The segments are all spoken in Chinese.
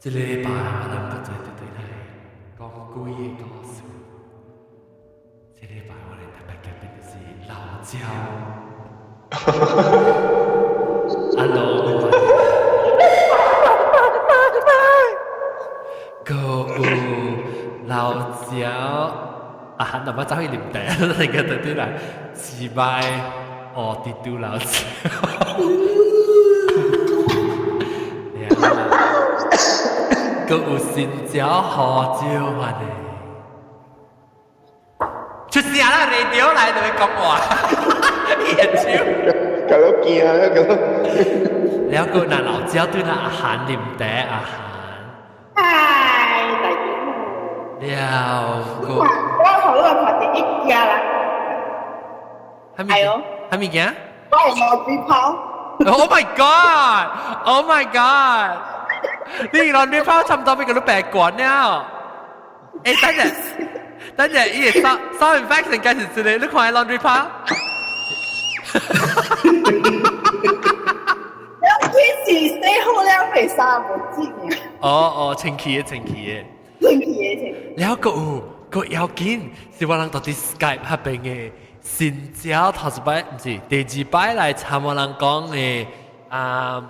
这个礼拜我能够做对来讲几个故事。这个礼拜我哋特别嘉宾就是老焦。Hello， 各有老焦啊，那么走去啉茶，那个对来，失败哦，滴嘟老焦。各有新椒胡椒啊呢，出声啦！你屌嚟同佢講話，熱超。搞到驚啊！搞到。แล้วก็น่ะ老椒對น่ะอาหารริมแต่อาหาร嗨，大家好。แล้วก็我頭都係排第一家啦。係哦。係咪嘅我係攞豬泡。Oh my god! Oh my god! 你laundry 泡差唔多俾佢都病滾了。誒，等陣，伊個收 infection 介紹之類，你看下 laundry 泡。幾時洗好了未衫冇知嘅？哦，清氣嘅。清氣。แล้วก็要緊，是我人到底 Skype 下邊嘅新椒頭一擺，唔是第二擺來參我人講嘅阿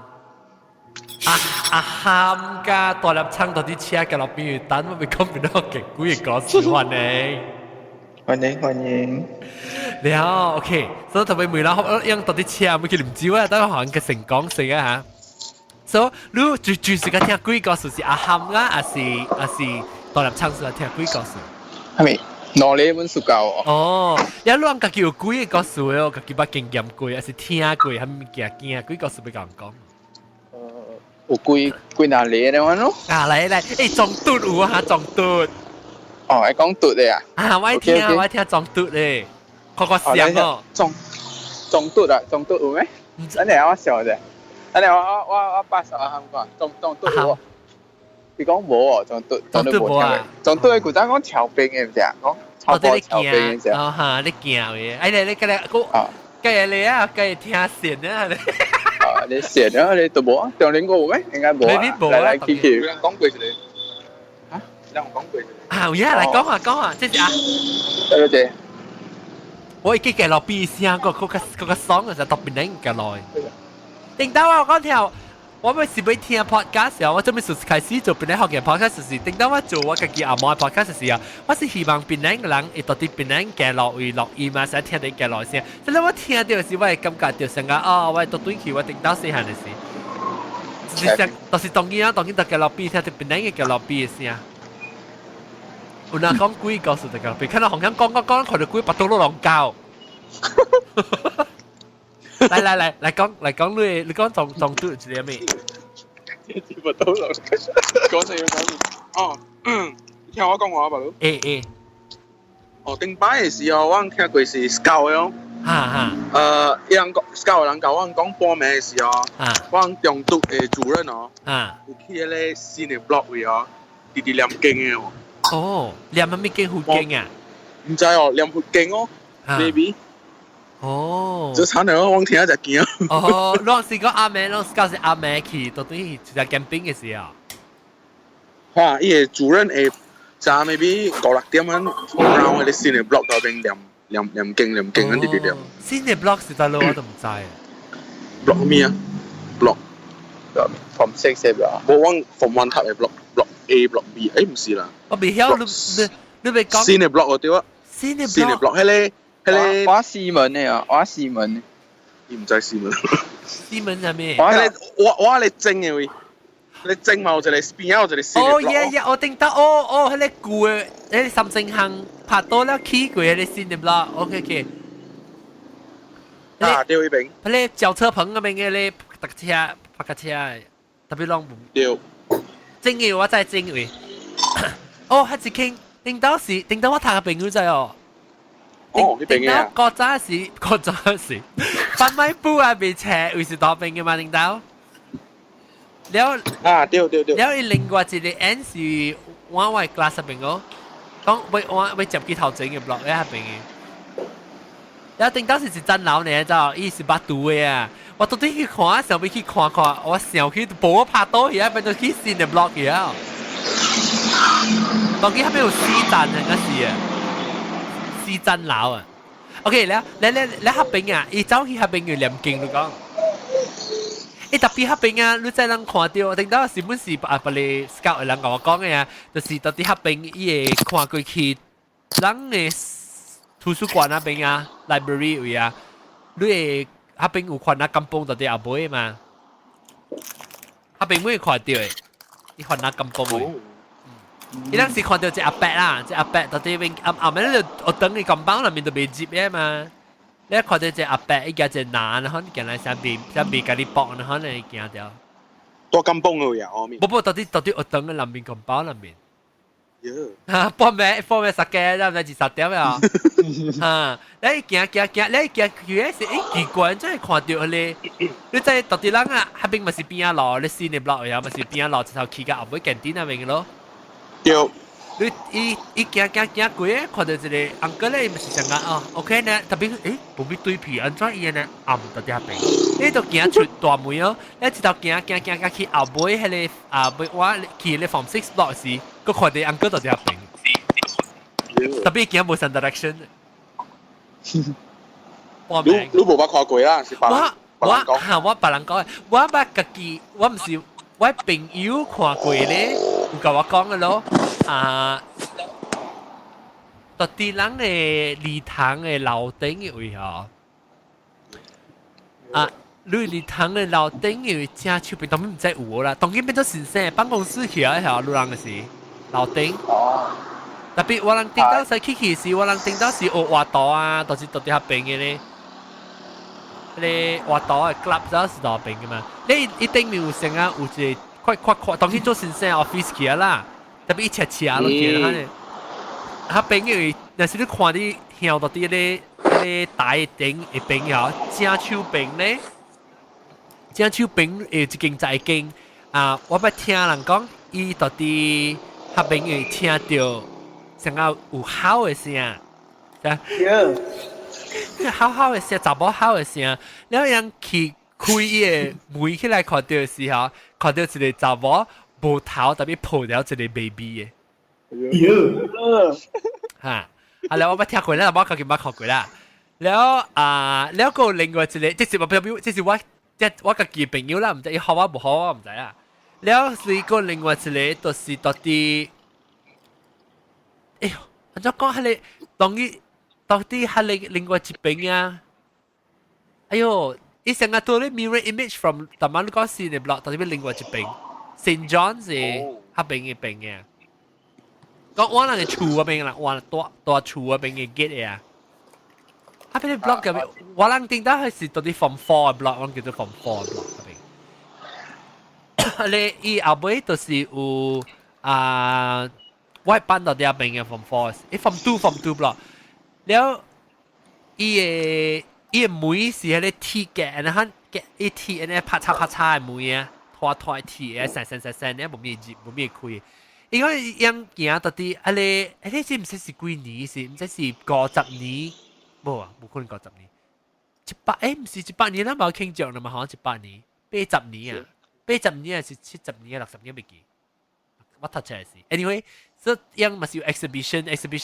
喊家大粒倉到底車嘅落邊等我咪講邊度嘅古嘢講笑話呢？歡迎。แล้วโอเค所以特別每啦，樣到底車咪叫唔知啊，等我行嘅成講性啊嚇。所以你最時間聽鬼故事是阿喊啊，還是大粒倉是聽鬼故事？係咪？攞你本書教我。哦，你兩個叫有鬼嘅故事哦，個叫把經驗鬼，還是聽鬼，係咪驚鬼故事俾人講？有幾難嚟嘅話咯？啊嚟，誒撞嘟有啊，撞嘟。哦，係講嘟嘅啊？啊，我聽撞嘟咧，個聲哦。撞嘟啊？撞嘟有咩？等陣我笑啫。等陣我八十啊，講撞嘟喎。你講冇喎，撞嘟冇啊？撞嘟嘅古仔講潮兵嘅唔係啊？講超波潮兵嘅啫。哦嚇，你驚嘅？哎你今日個你啊，今日聽線啊你。你寫咗你讀冇啊？上年過咩？應該冇啊。嚟嚟去講句嚟。嚇？你講句。啊，而家嚟講下，即係啊。多謝。我已經嘅落 B 聲，個 song 就特別靚嘅來。定到我講條，我咪是俾聽 podcast 時候，我準備開始做變靚學嘅 podcast 時，定到我做我自己阿媽 podcast 時候，我是希望變靚嘅人，會到啲變靚嘅落去錄音啊，成日聽到嘅來聲。所以我聽到時，我係感覺到成個哦，我係讀短期，我定到細漢嘅事。就是當然就嘅落 B 聽到變靚嘅落 B 嘅聲。有人講鬼故事就嘅落 B，看到紅香講，佢哋鬼把刀都攏教。嚟講你講撞嘟係啲咩？把刀攏講就要講哦，聽我講話吧，誒。哦，頂擺嘅時候，我聽過是 scout 咯。人 scout 人教我講報名嘅時候，我中督嘅主任哦，有去嗰個新嘅 block 位哦，直念經嘅喎。哦，念乜經好經啊？唔知哦，念好經哦 ，maybe。哦。就慘嚟，我聽就驚。哦，當時個阿妹，當時教是阿妹去，到底就係 camping 嘅時候。哇！伊個主任會就 maybe 5、6點樣 round 嗰啲新嘅 block 嗰邊念經嗰啲念。新嘅 block 是在路我都唔知。block 咩啊 ？block from 6 block。我講 from 1塔嘅 block A block B， 誒唔是啦。我未曉你未講。新嘅 block 嗰啲啊。新嘅 block 係你。我西門嘅啊，我西門。你唔知西門？西門係咩？我你正嘅喂。你正嘛？就嚟邊有就嚟新嘅 block。哦，我聽到哦，迄個舊嘅，迄個三星行拍到了起過迄個新嘅 block。OK。啊，對邊？迄個轎車棚嗰邊嘅搭車拍架車，特別攏唔。對。正嘅我真係正嘅。哦，迄一傾定到我睇個朋友仔哦。哦，呢邊嘅啊。嗰陣時，班米布啊被斜，會是多邊嘅嘛？定到。แล้วแล้วอี另外一個 N 是我嘅 class 入邊個，講我接幾頭整嘅 block 喺入邊嘅。แล้ว定到時是真老呢，就伊是把賭嘅啊。我到底去看，想要去看看，我想去帮我拍到嘢，變到去新嘅 blog 嘢。當然係咪有私站嘅事啊？私站樓啊 ？OK，你黑邊啊？伊走去黑邊要念經你講。特別黑邊啊！你真能看到，頂到是本是啊，不哩 scout 人同我講嘅啊，就是到底黑邊伊會看過去，人嘅圖書館那邊啊 ，library 位啊，你會黑邊有看那金崩到底後尾嘛？黑邊會看到嘅，伊看那金崩嘅。伊當時看到隻阿伯啦，隻阿伯到底邊後面咧就我等你金崩裏面就未接嘅嘛。你看到隻阿伯，伊家隻男，可能行來上邊甲你搏，可能會行掉。多金崩嘅呀，我面。不到底我等嘅裏面金包裏面。呀。半暝十幾，咱唔知10點啊。啊，你行，佢係奇怪，真係看到咧。你真係到底人啊，下邊咪是邊啊路，你先你落去啊，咪是邊啊路，直頭去到後尾近點那邊嘅咯。對。你行過咧，看到一個 uncle 咧，咪是想講哦 ，OK 呢，特別冇必對皮，安怎伊呢暗到啲下邊，你就行出大門哦，你直頭行去後尾迄個尾我去咧 Form 6 block 時，個看到 uncle 到啲下邊，特別行冇上 direction。你冇捌看過啦，是別人講。我別人講嘅，我捌家己，我唔是我朋友看過咧，有甲我講嘅咯。到啲人嘅禮堂嘅樓頂嘅位吼，你禮堂嘅樓頂嘅位正出邊，當然唔知有啦，當然變咗先生辦公室去啊，嚇，路人嘅事樓頂。特別我人聽到使去時，我人聽到是學畫圖啊，到時到啲下邊嘅咧，你畫圖嘅 club 就係到邊嘅嘛，你一定有成啊，有一個快，當然做先生 office 去啦。特別一切咯，見下咧，他朋友那時你看啲香到啲咧大頂嘅朋友，正手柄咧，正手柄誒一間再一間我捌聽人講，伊到啲他朋友聽到想要有好嘅聲，好嘅聲，查某好嘅聲，然後人去開伊個門起來看到嘅時候，看到一個查某。無頭特別抱了一個 baby 嘅，嚇！然後我捌聽過啦，我究竟捌看過啦。然後個另外一個，即是我家己朋友啦，唔知伊好啊唔好我唔知啦。然後是個另外一個，就是到底，哎呦，我再講下你，到底下你另外一邊啊？哎呦，伊成日做咧 mirror image from 台灣嗰時嘅 blog，到底另外一邊。Saint John 是黑邊嘅邊嘅，講我人嘅厝嗰邊啦，我大厝嗰邊嘅 gate 啊，黑邊嘅 block 嗰邊，我人聽到係是到啲 Form 4嘅 block，我叫做 Form 4嘅 block 嗰邊。你伊後尾就是有我班到啲邊嘅 Form 4，Form 2 block，然後伊嘅妹是喺啲 T 嘅，然後伊 T 然後啪嚓嘅妹啊。拖鐵誒，成咧冇咩開，因為樣行到啲你知唔知是幾年是？唔知是50年，冇啊，冇可能50年，唔是100年啦，冇傾著啦嘛，好像100年，80年啊，80年係70年60年未記，我睇出嚟是 ，anyway， 所以樣咪是有 exhibition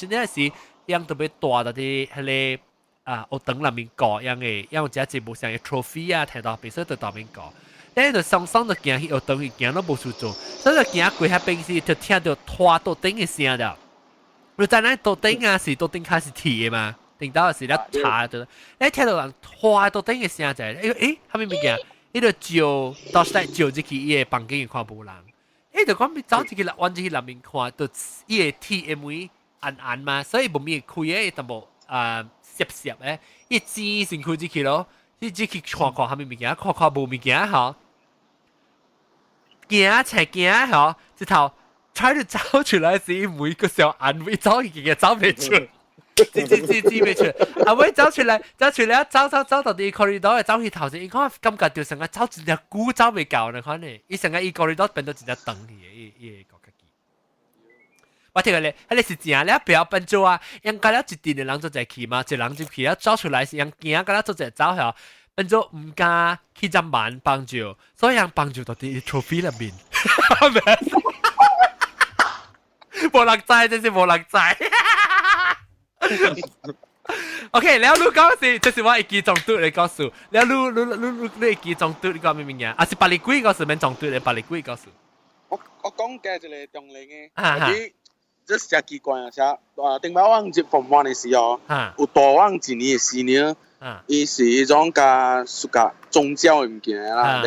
咧是樣特別大到啲係學堂裏面搞樣嘅，樣只節目上嘅 trophy 啊，睇到邊所以到邊搞。你就上就行去學堂，行都冇事做，所以就行過下邊時就聽到拖到頂嘅聲了。你知咱到頂啊是到頂開始鐵嘅嘛，頂到是咧查到，你聽到人拖到頂嘅聲就係，後面物件，你就照到時照入去伊個房間看無人，你就講走入去往入去內面看，就伊個鐵嘅門暗嘛，所以冇咩開嘅，就冇攝嘅，伊紙先開入去咯。你只去看下面物件，看無物件吼，行吼，直頭 try to 走出來時，每個時候眼會走嘅走未出，知未出，後尾走出來，走到啲 corridor 走去頭先，伊講感覺就成個走一隻股走未夠呢，可能伊成個伊 corridor 變到一隻燈嘅，伊個架機。我聽你，你是正咧，不要笨做啊！人家咧一定嘅人做在去嘛，一人就去啊，走出來是人驚，噶啦做在走下，變咗唔加去針板幫助，所以人幫助到啲 trophy 入面，冇人知，真是冇人知。OK，แล้วรู้ก็สิ就是ว่าอีกกี่จงตุเลยก็สุแล้วรู้อีกกี่จงตุ你講明明啊？啊是巴黎龜個是免中ตุ嘅巴黎龜個是。我講嘅就係中零嘅，這是奇怪啊！頂擺我接 Form 1嘅時候，有大我一年嘅時呢，伊是一種甲屬甲宗教嘅物件啦。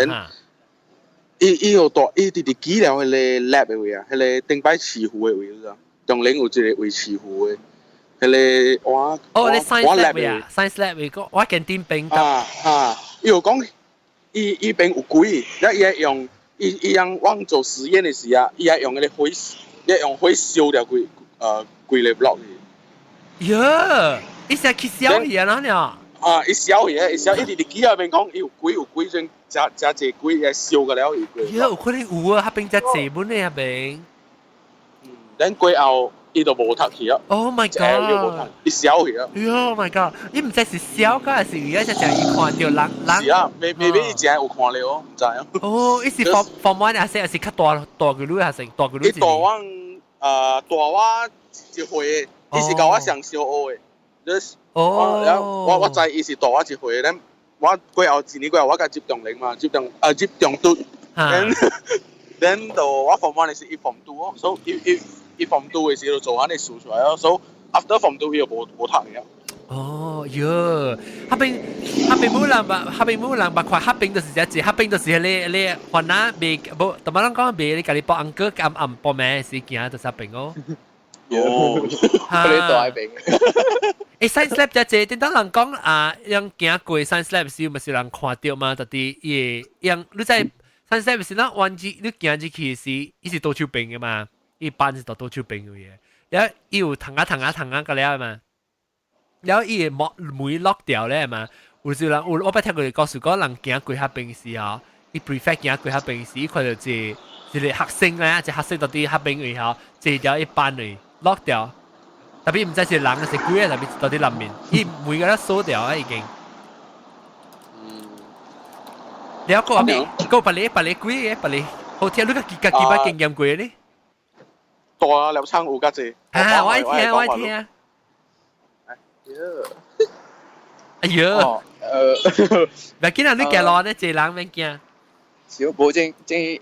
伊有大，伊直直記了迄個 lab 嘅位啊，迄個頂擺慈湖嘅位咯，中零有一個位慈湖嘅。迄個我你 science lab 啊 ，science lab 個我見點邊伊有講，伊邊有鬼，伊會用，伊用往做實驗嘅時啊，伊會用嗰啲火，伊用火燒掉規個 block 嘅。呀，伊成去燒嘢啦呢？伊燒嘢，伊燒，伊直直記入邊講，伊有鬼，所以真濟鬼會燒個了伊鬼。呀，有可能有啊，嗰邊真濟本呢，嗰邊。等鬼後。伊都無讀去啊 ！Oh my god！ 伊燒去啊 ！Oh my god！伊唔知是燒個還是而家就伊看到人。是啊，未伊真有看了哦，唔知啊。哦，伊是 Form 1還是較大個女還是大個女？伊大我一歲，伊是甲我上小學嘅。哦。我知伊是大我一歲，咱我過後一年過後我甲接中零嘛，接中都。then 到我 Form 1是伊 Form 2哦，所以伊 Form 2嘅時候做安尼數出來咯，所以 after Form 2伊就無讀嘅。哦，喲，嗰邊冇人看，嗰邊就是只，嗰邊就是你換啊，別冇，同埋人講別你家己幫安哥暗幫咩事件就是嗰邊哦。哦，嗰啲大邊。science lab 只點解人講啊？樣行過 science lab 時，咪是人看到嘛？到底樣你在 science lab 時那彎住你行入去時，伊是倒手邊嘅嘛？伊班是倒手邊嘅嘢，然後伊有騰啊個了嘛。然後伊個門 lock 掉咧嘛，有時人我捌聽過佢告訴講，人行過迄邊時候，伊 prefect 行過迄邊時，伊看到一個學生咧，一學生到底迄邊位後，坐掉一班嚟 lock 掉，特別唔知是人還是鬼啊，特別到底裡面，伊每個都鎖掉啊已經。然後個別你鬼嘅別你，好聽你個幾把經驗過咧？大啊，劉撐有家姐。啊，我聽。哎呀！唔見啊，你行路呢，濟人免驚。小寶正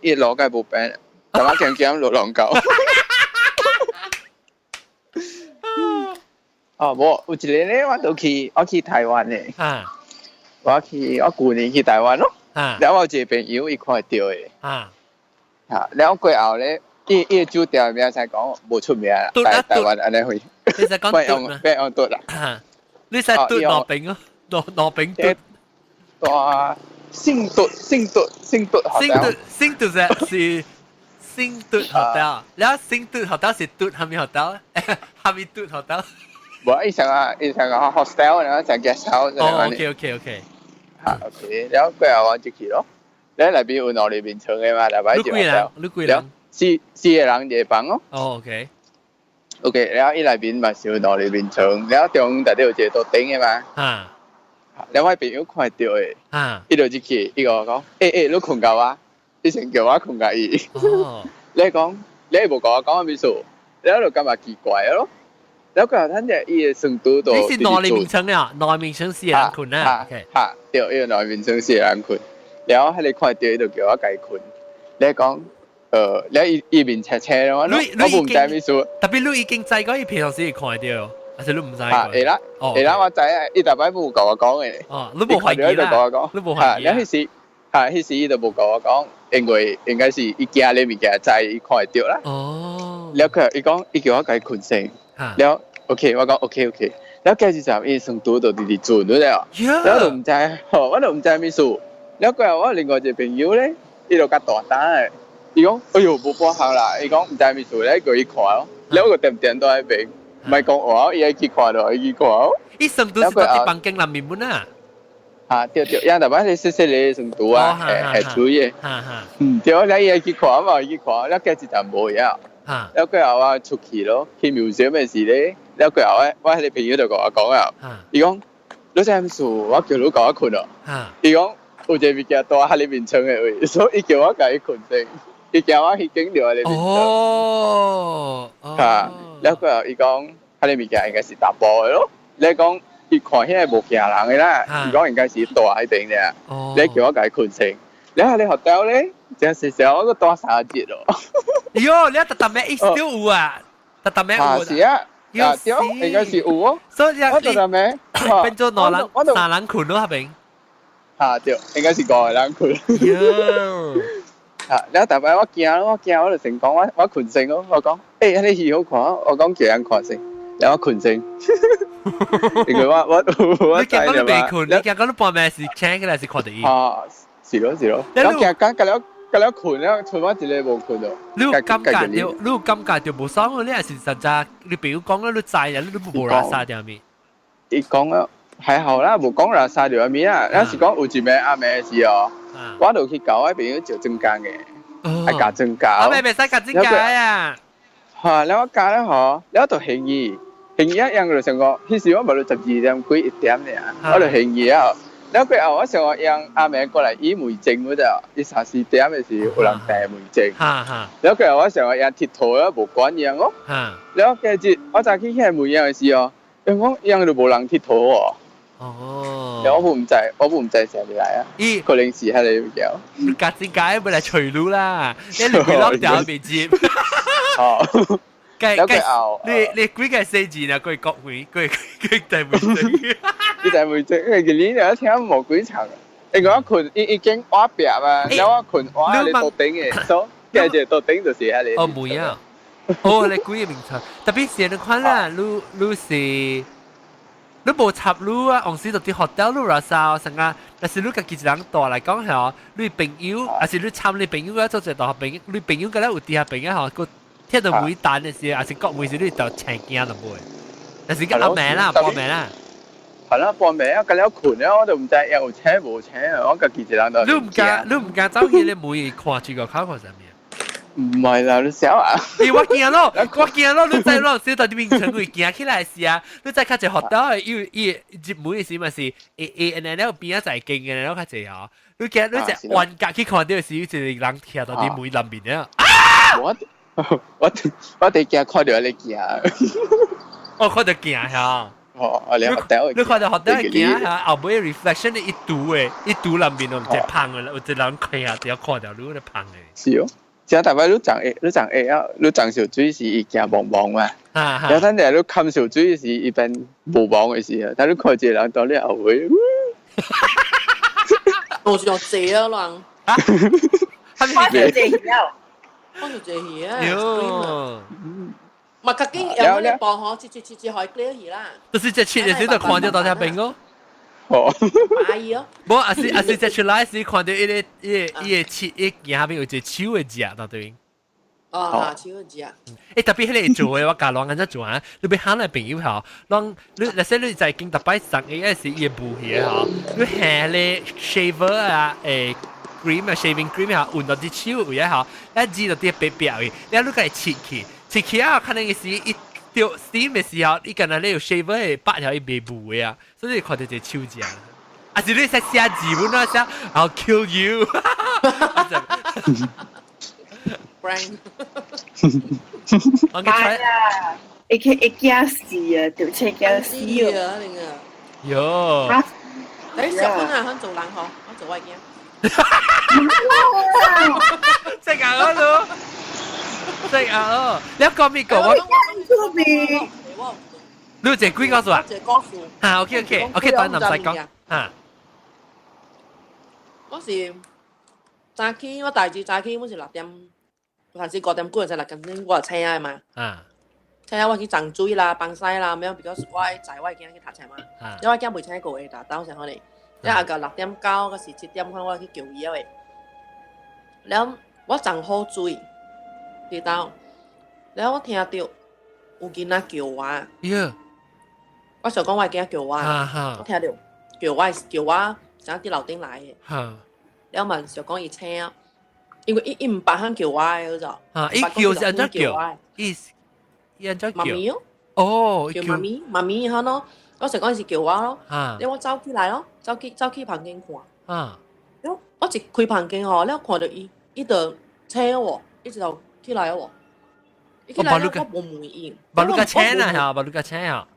一路街無病，但我驚落浪狗。哦，無有一日咧，我去台灣咧。我舊年去台灣咯。然後我一個朋友伊看到嘅。然後過後咧。伊個酒店名才講無出名啦，台灣安尼去，你實講別用嘟啦。你實嘟羅餅哦，羅餅嘟。大星嘟是星嘟 hotel，然後星嘟 hotel 是嘟係咪 hotel？係咪嘟 hotel？冇，伊成個 hostel，然後成 guest house。哦 ，OK。嚇 OK，然後過後我就去咯。你內邊有哪裡面床嘅嘛？內邊就你幾人？四個人一個房哦。哦 ，OK，然後伊內邊嘛是有哪裡面床，然後中內底有一個桌頂嘅嘛。然後我朋友看到嘅，伊就入去，伊個講，你困覺啊？伊先叫我困覺伊。你講，你無甲我講咩數？然後就感覺奇怪咯。然後佢又睇住伊個床拄度。你是內面床啊？內面床四個人困啊？對，伊個內面床四個人困。然後佢哋看到伊就叫我繼困。你講。你伊面斜斜咯，我唔知咩數。特別你已經知嗰伊平常時看到，還是你唔知？會啦，我知啊，伊大擺冇甲我講嘅。哦，你冇懷疑啦？你冇懷疑？迄時伊就冇甲我講，因為應該是伊驚你物件知伊看會到啦。哦。然後伊講，伊叫我家困醒。然後 OK，我講 OK。然後繼續就伊床拄就直直轉咗了。然後就唔知，我就唔知咩數。然後過後我另外一個朋友咧，伊就較大膽嘅。伊講，哎呦，無半項啦！伊講唔知咩事咧，叫伊看咯。然後個點都喺邊，唔係講話，伊去看咯，伊去看咯。伊成都是到啲房間裡面本啊。對，因大班你細細你成都啊，係處嘅。對，然後伊去看嘛，伊去看，然後繼續就冇嘢。然後過後我出去咯，去廟上咩事咧？然後過後我啲朋友就同我講啊，伊講，你在數，我叫你搞我困咯。伊講有一個物件大喺你面床嘅位，所以伊叫我甲伊困醒，伊叫我去緊條喺你面床。哦，嚇，แล้ว個伊講喺你物件應該是大波嘅咯。你講伊看起來無驚人嘅啦，伊講應該是大喺頂嘅。你叫我甲伊困醒，你喺你學校咧，真係少我個大3節咯。喲，你特咩意思有啊？特咩有啊？是啊。啊，對，應該是有哦。所以我覺得咩？變咗3人群咯，係咪？啊，對，應該是5個人群。啊，然後大擺我驚，我就成講我困醒咯。我講，誒，你戲好看，我講叫人看先，然後我困醒。因為我你見講你未困，你見講你半夜是請嘅，還是看第一？啊，是咯。我見講隔了困了，剩我一個無困咯。你有感覺就無爽喎？你係實在，你比如講你知啊，你都無拉沙條面。伊講啊，還好啦，無講拉沙條面啊。有時講有一暝暗暝時哦，我就去教我朋友做蒸羹嘅，係教蒸羹。我咪未使教蒸羹啊。嚇，แล้ว我教咧嗬，แล้ว就興意一樣就成個，迄時我無到12點幾1點咧，我就興意啊。แล้ว佢我成個樣阿妹過嚟以梅證嗰度，伊3、4點嘅時有人帶梅證。แล้ว佢我成個樣鐵佗啊無管樣哦。แล้ว佢節我就去睇梅樣嘅時哦，因為樣就無人鐵佗喎。哦。แล้ว我唔制成日嚟啊。可能是喺你有。你隔陣間咪嚟隨路啦，你連佢攞掉未接。哦。你幾個4字啊？佢國會，佢大梅證。你就梅證，因為佢呢度聽冇幾長。因為我困已經挖壁啊，然後我困挖你到頂嘅，所以跟住到頂就是喺你。哦，梅啊！哦，你幾個名詞？特別是你看啦，你是你無插你啊，往時就啲學校你話sao成啊？但是你家己一人大嚟講係哦，你朋友，還是你參你朋友嗰做一大學朋友，你朋友嗰咧有啲下朋友嗬，個聽到每單嘅時，還是國每時你就請驚就會。但是個阿名啦，報名啦。係啦，報名啊！咁了困咧，我就唔知有請冇請啊！我家己一人都。你唔敢走去你每看住個考場上面。唔係啦，你小啊！我驚咯，你再攞小到啲面場會驚起來是啊！你再較只學到，因為接每嘅時咪是 A，N 邊一就係勁嘅，然後較只哦。你只彎格去看到嘅時，有一個人跳到啲每兩邊啊！我哋驚看到你驚。我看到驚嚇。哦，你看到學到驚嚇，後尾 reflection 你一讀兩邊都唔只胖嘅啦，有隻人睇下，只要看到你都胖嘅。是哦。即係大概你長 A 啊，你長小水時伊驚茫茫嘛，有陣時你冚小水時伊變無茫嘅時啊，但你看一個人到你後尾，我是用借啊人，我就借了，喲，咪究竟有冇幫我切可以 clear 起啦？就是只切嘅時就看到到條病咯。哦，買哦！冇，阿是只出來時看到一切下邊有隻手嘅隻，到對。哦，手嘅隻。誒，特別係你做嘅話，教人咁樣做啊！你俾喊嚟朋友嚇，讓你那些你就係經特別上嘅時嘢補起嚇，你下咧 shaver 啊cream 啊 shaving cream 嚇，換到啲手位啊嚇，一知道啲白白嘅，你攞佢切起啊，可能嘅時一。掉 steam 嘅時候，你近日你要 shaver 係8條一未補嘅啊，所以你看到隻手指啊，啊是你識寫字本啊，寫 I'll kill you， brain， 係啊，一驚死啊，條車驚死啊，你啊，喲，你小芬啊，肯做人嗬，我做外驚，即係我咯。即啊！你講咩講？我你有隻鬼告訴啊？啊 ，OK， 等林細講啊。嗰時早起我大住早起，我是6點，還是9點幾才嚟緊，我車啊嘛。啊。車我去長水啦、幫曬啦，咁樣，because 我在我驚去讀車嘛。啊。因為我驚袂車過去達到上可能，因為到6點9嗰時7點開我去叫伊喂，然後我長好水。知道，然後我聽到有囡仔叫我，我想講我囡仔叫我，我聽到叫我想啲樓頂來嘅，然後問想講伊請，因為伊唔白肯叫我嘅嗰種，伊叫是安怎叫？伊安怎叫？媽咪哦，哦，叫媽咪嚇咯。我成嗰陣時叫我咯，你我走起來咯，走去旁邊看。我一開旁邊吼，了看到伊就車我，一直就起來喎。伊起來了，我冇門應。把你架車啊嚇，把你架車啊。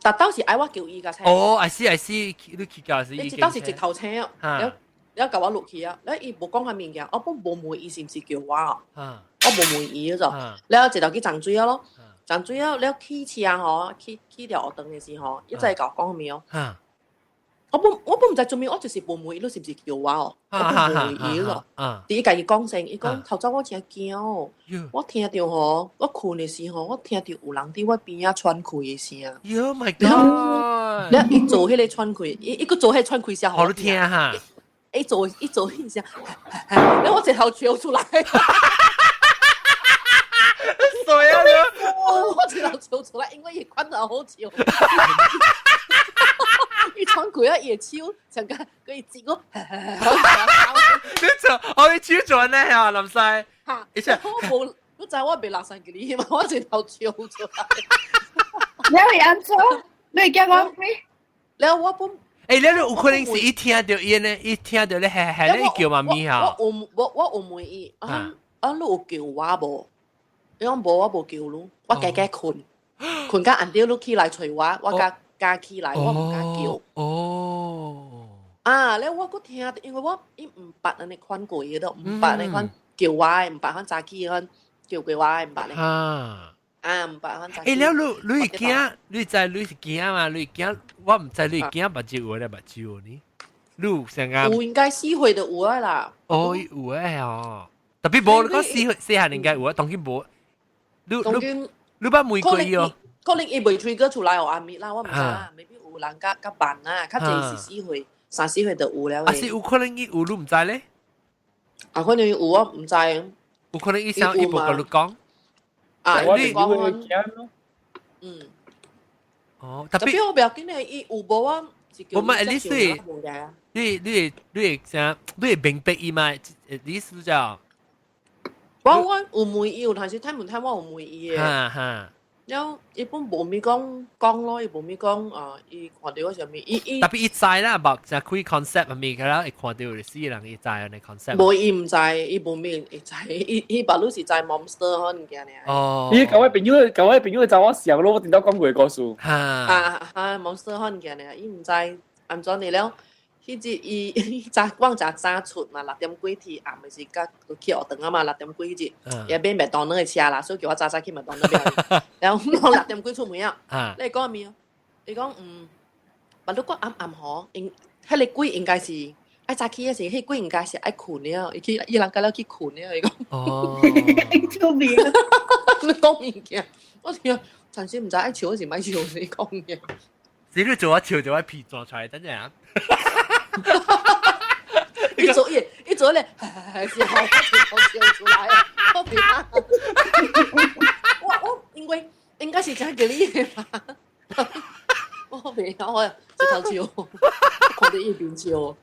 但當時嗌我叫伊架車。哦，I see，你去架是伊當時直頭車啊，你教我落去啊，你伊冇講下面嘅，我冇問伊是唔是叫我啊？我冇問伊嗰陣，你直頭去漲水咯，漲水啊，你起車吼，起條學燈嘅時候，一直教講咩哦？我唔知做咩，我就是冇問伊，你是唔是叫我哦？我冇問伊嗰陣，第一家伊講聲，伊講頭早我真驚，我聽到吼，我困嘅時候，我聽到有人喺我邊啊喘氣嘅聲。Oh my god！你一做迄個喘氣，伊個做迄喘氣聲好聽哈。一做一下，然後我直頭笑出來，誰啊你？我直頭笑出來，因為伊款得好笑，伊喘氣啊，伊笑，成間佢伊接我，你做我哋超做呢嚇林細，一下我冇，我知我未落山嘅你嘛，我直頭笑出來。你會安怎？你會叫我咩？然後我本。你有可能是一聽到伊呢，一聽到咧係咧叫媽咪嚇。我有問伊，你有叫我無？伊講無，我無叫你，我家困甲暗啲你起來催我加起來，我唔加叫。哦。你我個聽，因為我伊唔捌安尼款過嘅都，唔捌安尼款叫我，唔捌款早起款叫過我，唔捌咧。唔捌款早起。了你會驚，你知你是驚嘛？你驚。我唔知你驚目睭有咧目睭呢？你成間有應該4歲就有啊啦。哦，有誒哦，特別無你講4下應該有啊，當然無。你捌問過伊哦？可能伊未推過出來哦，阿咪啦，我唔知啦，未必有人甲辦啊，較濟是4歲、3、4歲就有了。是有可能伊有你唔知咧？可能有我唔知。有可能伊想伊無甲你講。你講哦，特別我不要緊誒，伊有無啊？我們你是你想你明白伊嘛？意思就我有問伊有，但是睇唔睇我有問伊誒。了，伊本無咪講咯，伊無咪講伊看到我啥物，伊特別伊知啦，目就開 concept 咪㗎啦，伊看到有死人伊知安尼 concept。無伊唔知，伊無咪會知，伊白女是知 monster 可能嘅呢。哦。咦，各位朋友就我時候咯，我點解講過故事？monster 可能嘅呢，伊唔知按怎你了。迄日伊我早出嘛，6點幾天暗咪是甲去學堂啊嘛，6點幾迄日，也買麥當勞嘅車啦，所以叫我早去麥當勞邊。然後我6點幾出門啊，你講咩啊？你講把你講暗吼，迄個鬼應該是愛早起嘅時，迄鬼應該是愛困了，伊人甲了去困了，伊講。哦，救命！你講物件，我聽陳時唔知愛笑還是唔愛笑，你講嘅。你都做我笑就我皮撞出來，真係啊！一做咧，是好笑出來啊！我俾他，我應該是真嘅你嘛，我俾他我直頭笑，看到伊邊笑。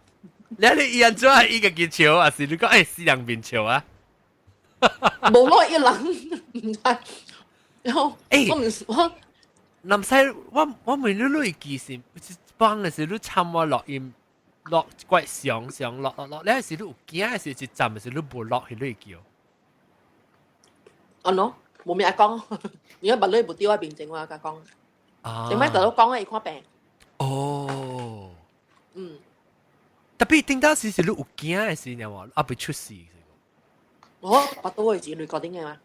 你演咗係伊個嘅笑啊？是你講誒私人面笑啊？冇咯，一諗唔知，然後我。林細，我問你會記先，幫嘅時你參我落音落怪上落，你係時你有驚係時一站係時你無落去你叫。喏，冇咩講，如果把你無丟喺邊正話甲講，點解大佬講咧？伊看病。哦。特別聽到時你有驚係時你話被出事。我把刀係自己recording嘅嘛。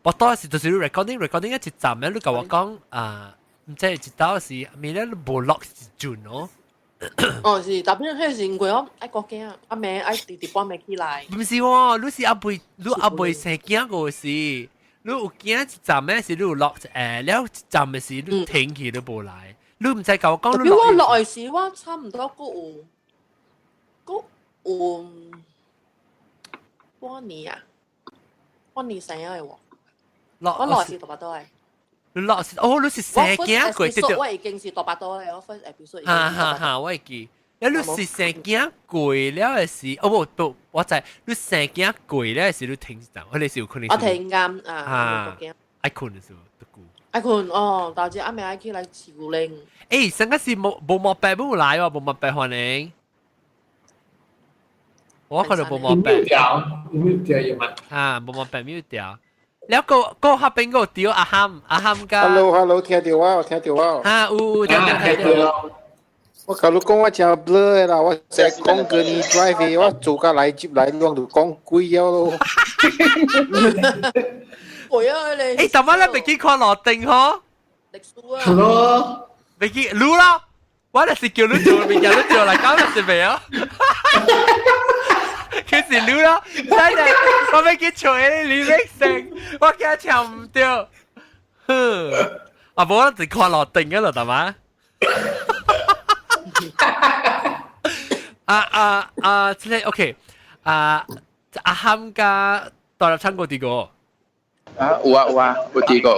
我當時就是你 recording 一站咧，你甲我講唔知一道是咪咧無落時陣咯？是，特別迄時過我愛國驚，阿妹愛直半暝起來。唔是喎，你是阿妹成驚個事，你有驚一站咧是你有落了一站嘅時你停去都無來，你唔知甲我講你落。我落嘅時我差唔多個有半年啊，半年成嘅喎。我落是多少？落是哦，你是成驚過對對。我已經是多巴多啦，我 first episode。我會記。你是成驚過了嘅時，不，我就係你成驚過了嘅時，你停一站，我哋是有可能。我停啱啊。愛困的時候都顧。愛困哦，大姐阿妹愛去來市古嶺。誒，上個是冇白冇來喎，冇白歡迎。我可能冇白。mute掉有嘛？啊，冇白 mute 掉。แล้วก็ฮับเป็นก็เดียวอาฮัมก็ Hello 聽到啊，聽到啊。啊，有聽到。我甲你講我真 blur 啦，我成日講過你 drive 我做架來接來亂就講鬼咗咯。會啊你。誒，但係咧未見看羅定嗬？歷史啊。Hello，未見รู้咯，我就是叫你做，未叫你做嚟搞就是未啊？佢是รู้咯，真係我未見做啲lyric聲，我驚唱唔到。哼，啊冇，就看羅定嘅咯，係嘛？即係 OK 阿ham噶代入親過啲個啊，有啲個，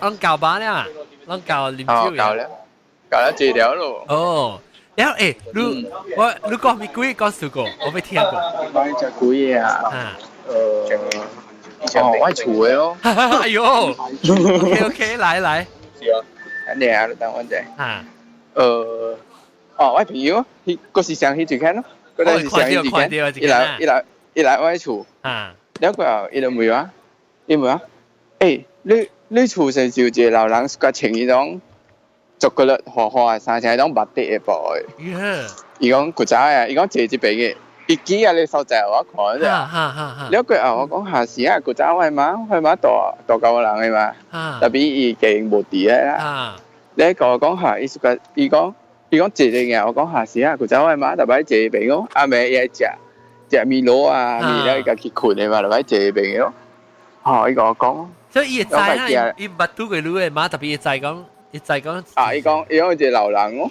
啷教吧咧，啷教念招嘅，教咗治療咯。哦，然後誒，你講咪鬼講少個，我未聽過。講隻鬼啊，我係廚嘅咯。哎呦，OK， 來，你啊，等我陣。啊，我朋友，佢嗰時上去住間咯，嗰陣時上去住間，一來我喺厝，แล้วก็อีดมือวะ誒，你厝上少隻老人個情伊種逐個日學學生成種白啲嘅波嘅，伊講古早啊，伊講借一邊嘅，伊幾啊你收在我看啫，แล้วก็我講下時啊古早係嘛多夠人嘅嘛，特別伊勁無敵嘅啦，你個講下伊講借你嘅，我講下時啊古早係嘛特別借邊個，阿妹也食米螺啊，米咧個去困嘅嘛，特別借邊嘅咯，伊個講。所以伊知啦，伊捌拄過你嘅嘛，特別伊知講。啊！伊講一隻老人咯，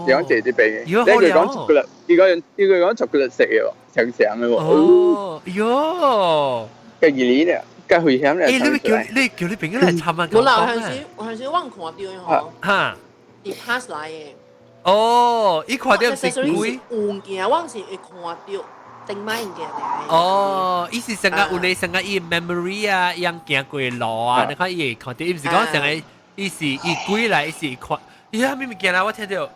伊講借啲病嘅，你佢講巧克力，伊講巧克力食嘅喎，長長嘅喎。哦，喲，嘅二年咧，嘅危險咧。你叫你病人嚟參啊？冇啦，有陣時我看到嘅嗬，嚇，伊 pass 來嘅。哦，伊看到是鬼。物件我是會看到。定買物件嚟。哦，伊是成個有你成個伊 memory 啊，伊樣行過路啊，你看伊看到，伊唔是講成個。伊是伊鬼來，伊是看，伊遐咩物件啊？我聽到，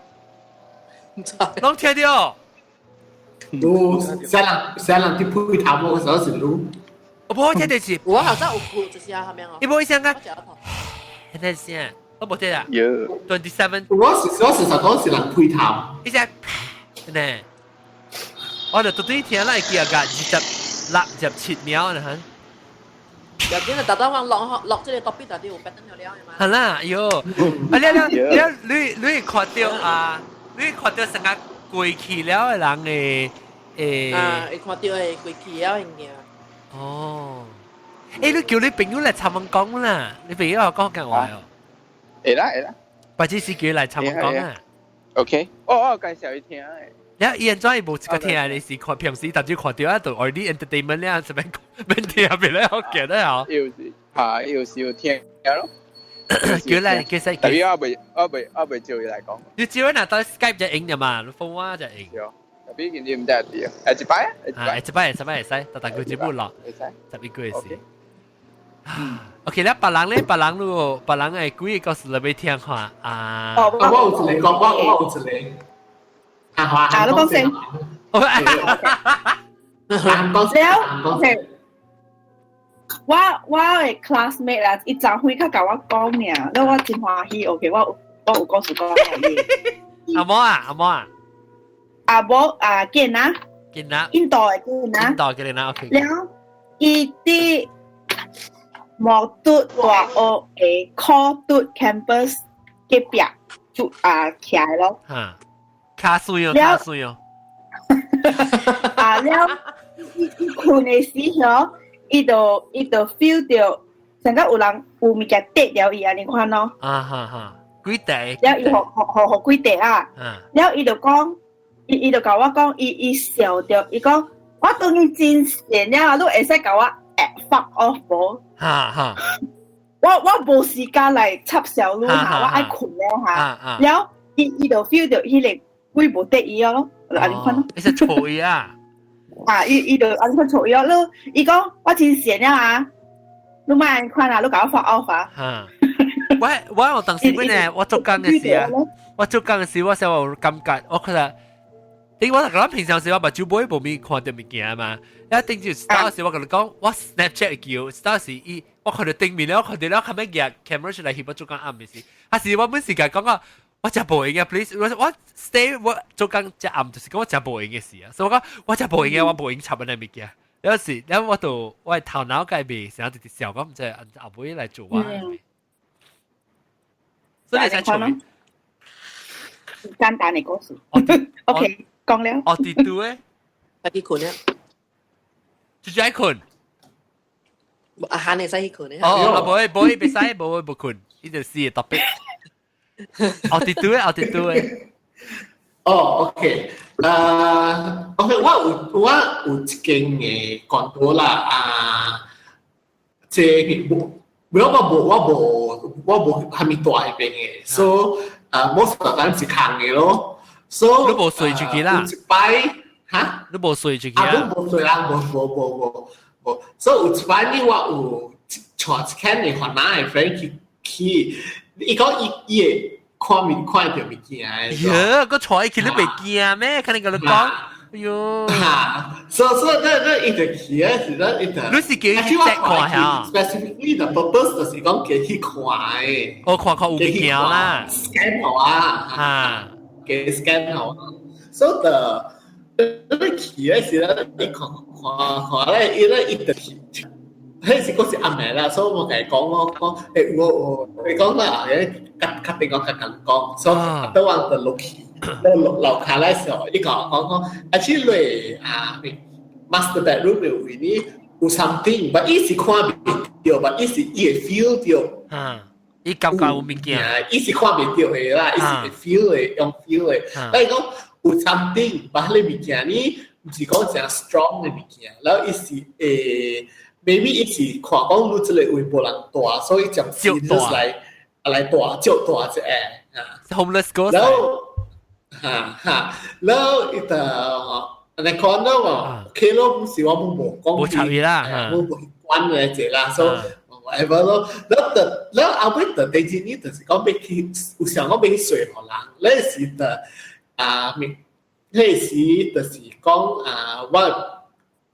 攏聽到。都啥人去配頭毛嗰時都，我冇聽到是。我好像有顧就是啊，係咪啊？你冇聲啊？聽到聲，我冇聽啊。27。我是實講是人配頭。伊隻呢？我就到底聽啦，記啊個27秒呢嚇。又見你特登落即係特別特啲，別登咗了係嘛？係啦，喲，你看到啊？你看到成個過去了嘅人嘅你看到係過去了嘅嘢。哦，你叫你朋友嚟參問講啦，你朋友又講緊話哦。會啦，或者是叫嚟參問講啊。OK，我介紹你聽誒。你現在冇一個聽，你是看平時特別看到啊，就 already entertainment 咧，係咪？咩聽入邊咧？我記得啊。有時聽咯。叫嚟其實。特別我未照佢嚟講。你照嗱到 Skype 就影㗎嘛，風話就影。特別件啲唔得啲啊，一擺啊，一擺會使，但佢節目落，11個事。OK 咧，別人係幾個事你未聽下啊？我有一個講，我有一個。你講先。我嘅 classmate 啦，伊昨昏佢甲我講爾，แล้ว我真歡喜。OK，我有故事講嘅。阿嬤啊。阿嬤啊，囡啊，印度嘅囡啊。OK。แล้ว伊啲莫嘟大學嘅 call 嘟 campus 嘅壁就起來咯。嚇。卡水哦。แล้ว伊困嘅時候，伊就 feel 到成個有人有物件跌了伊安尼款咯。幾地？แล้ว伊學幾地啊？แล้ว伊就講，伊就甲我講，伊笑着，伊講我當你真善了，你會使甲我 fuck off 無？我無時間嚟插小路下，我愛困了下。แล้ว伊就 feel 到迄個。會無得意咯，安尼款咯。你是錯伊啊？伊就安尼款錯伊咯。伊講我真善了啊，你慢看啊，你搞发 off 啊。嚇，我當時咩呢？我做工嘅時啊，我成日感覺，我覺得，因為我覺得平常時我目睭冇冇面看到物件嘛，一定就 start 時我同你講，我 Snapchat 叫 start 時我看到頂面咧，我看到咧，後尾嘅 camera 出嚟翕我做工暗嘅事，還是我本時間講個。我真無用嘅 please，我 stay 我做工只暗就是講我真無用嘅事啊，所以我講我真無用嘅，我無用插乜嘢物件。有時，因為我度我係頭腦計別，成日直直笑，我唔知後尾嚟做啊。所以你才聰明。簡單嘅故事。OK， 講了。我啲တူ誒，快啲困啦！就係困。อาหารในไส้ให้困咧。哦，唔使，冇困，呢條事特別。我啲တူ誒。OK，我有一間嘅講到啦，即係我冇係咪大嗰邊嘅，所以most of the time 是空嘅咯，所以你冇睡住佢啦，有一擺嚇，你冇睡住佢啊？冇睡啦，冇，所以有一擺呢我有帶一間嘅華南嘅 friend 去，伊講伊看到物件誒。呀，個坐起你未驚咩？看你個講，哎呦，所以那一直去啊，是那一直。你是叫去看下 ？Specifically the purpose 就是講叫去看誒。我看有物件啦。scan 好啊，嘅 scan 好啊。所以你去誒時咧，你看咧，伊直去。迄時嗰時暗暝啦，所以我哋講我你講啦，確定我講，所以都往度落去，落下來時候，伊講，actually master bedroom 嘅位呢有 something，但伊是看唔到，但伊是伊會 feel 到，伊感覺有物件，伊是看唔到嘅啦，伊是會 feel 嘅，用 feel 嘅，但係講有 something，但係你物件呢，唔是講真 strong 嘅物件，然後伊是maybe 一時看講你這個位無人大，所以將 serious 來大就大隻誒，homeless ghost，然後然後伊個你看到嘛 ，OK 咯，唔是我冇講，冇參與啦，冇關嘅隻啦，所以 whatever 咯，然後後尾第二日就是講要去，有時候我要去睡互人，那時那時就是講我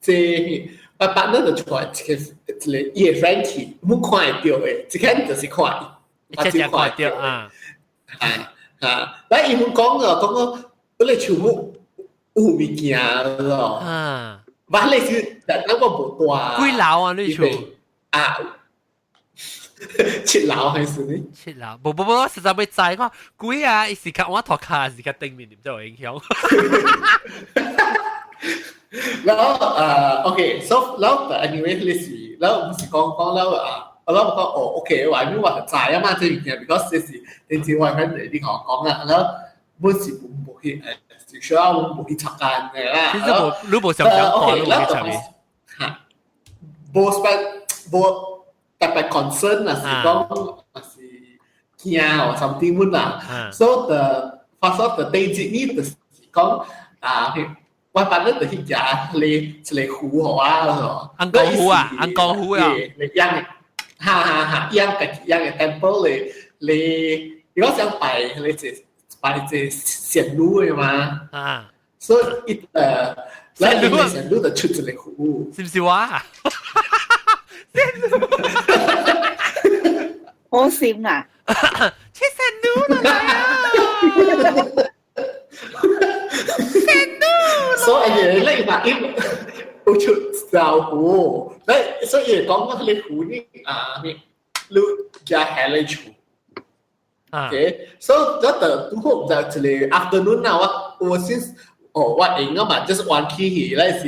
即我partner 就出來一個伊個 friend 去，冇看會到嘅，即間就是看伊，只看會到啊，但係伊冇講嗰個樹木有物件咯，但係是但係我冇大，幾樓啊？你厝7樓還是呢？7樓，冇，實在未知我幾啊？伊是靠我頭殼，是靠頂面，唔知有影響。แล้วso แล้วแต่ anyway เลยสิแล้วมันสิ講แล้วแล้วมันก็โอเคว่าไม่ว่าจ่ายอ่ะมาจะอย่างเงี้ย because จริงๆว่ามันที่เขา講อ่ะแล้วมันสิ冇去需要冇去插間嘅啦其實你冇想講你冇去插嘅冇特別 concern 啊是講是驚或 something 乜啊 so the first of the day นี่就是講我班咧就去食一個湖好啊，安江湖啊，安江湖啊，嚟養嘅 temple 嚟，如果想拜你就拜只仙女嘅嘛，所以仙女就出一個湖，是唔是話？好閃啊！出仙女嚟啊！所以你話要出就湖，所以講你湖呢你就係你出。Okay, so the two of the afternoon now, since what in嘛 just one key 咧是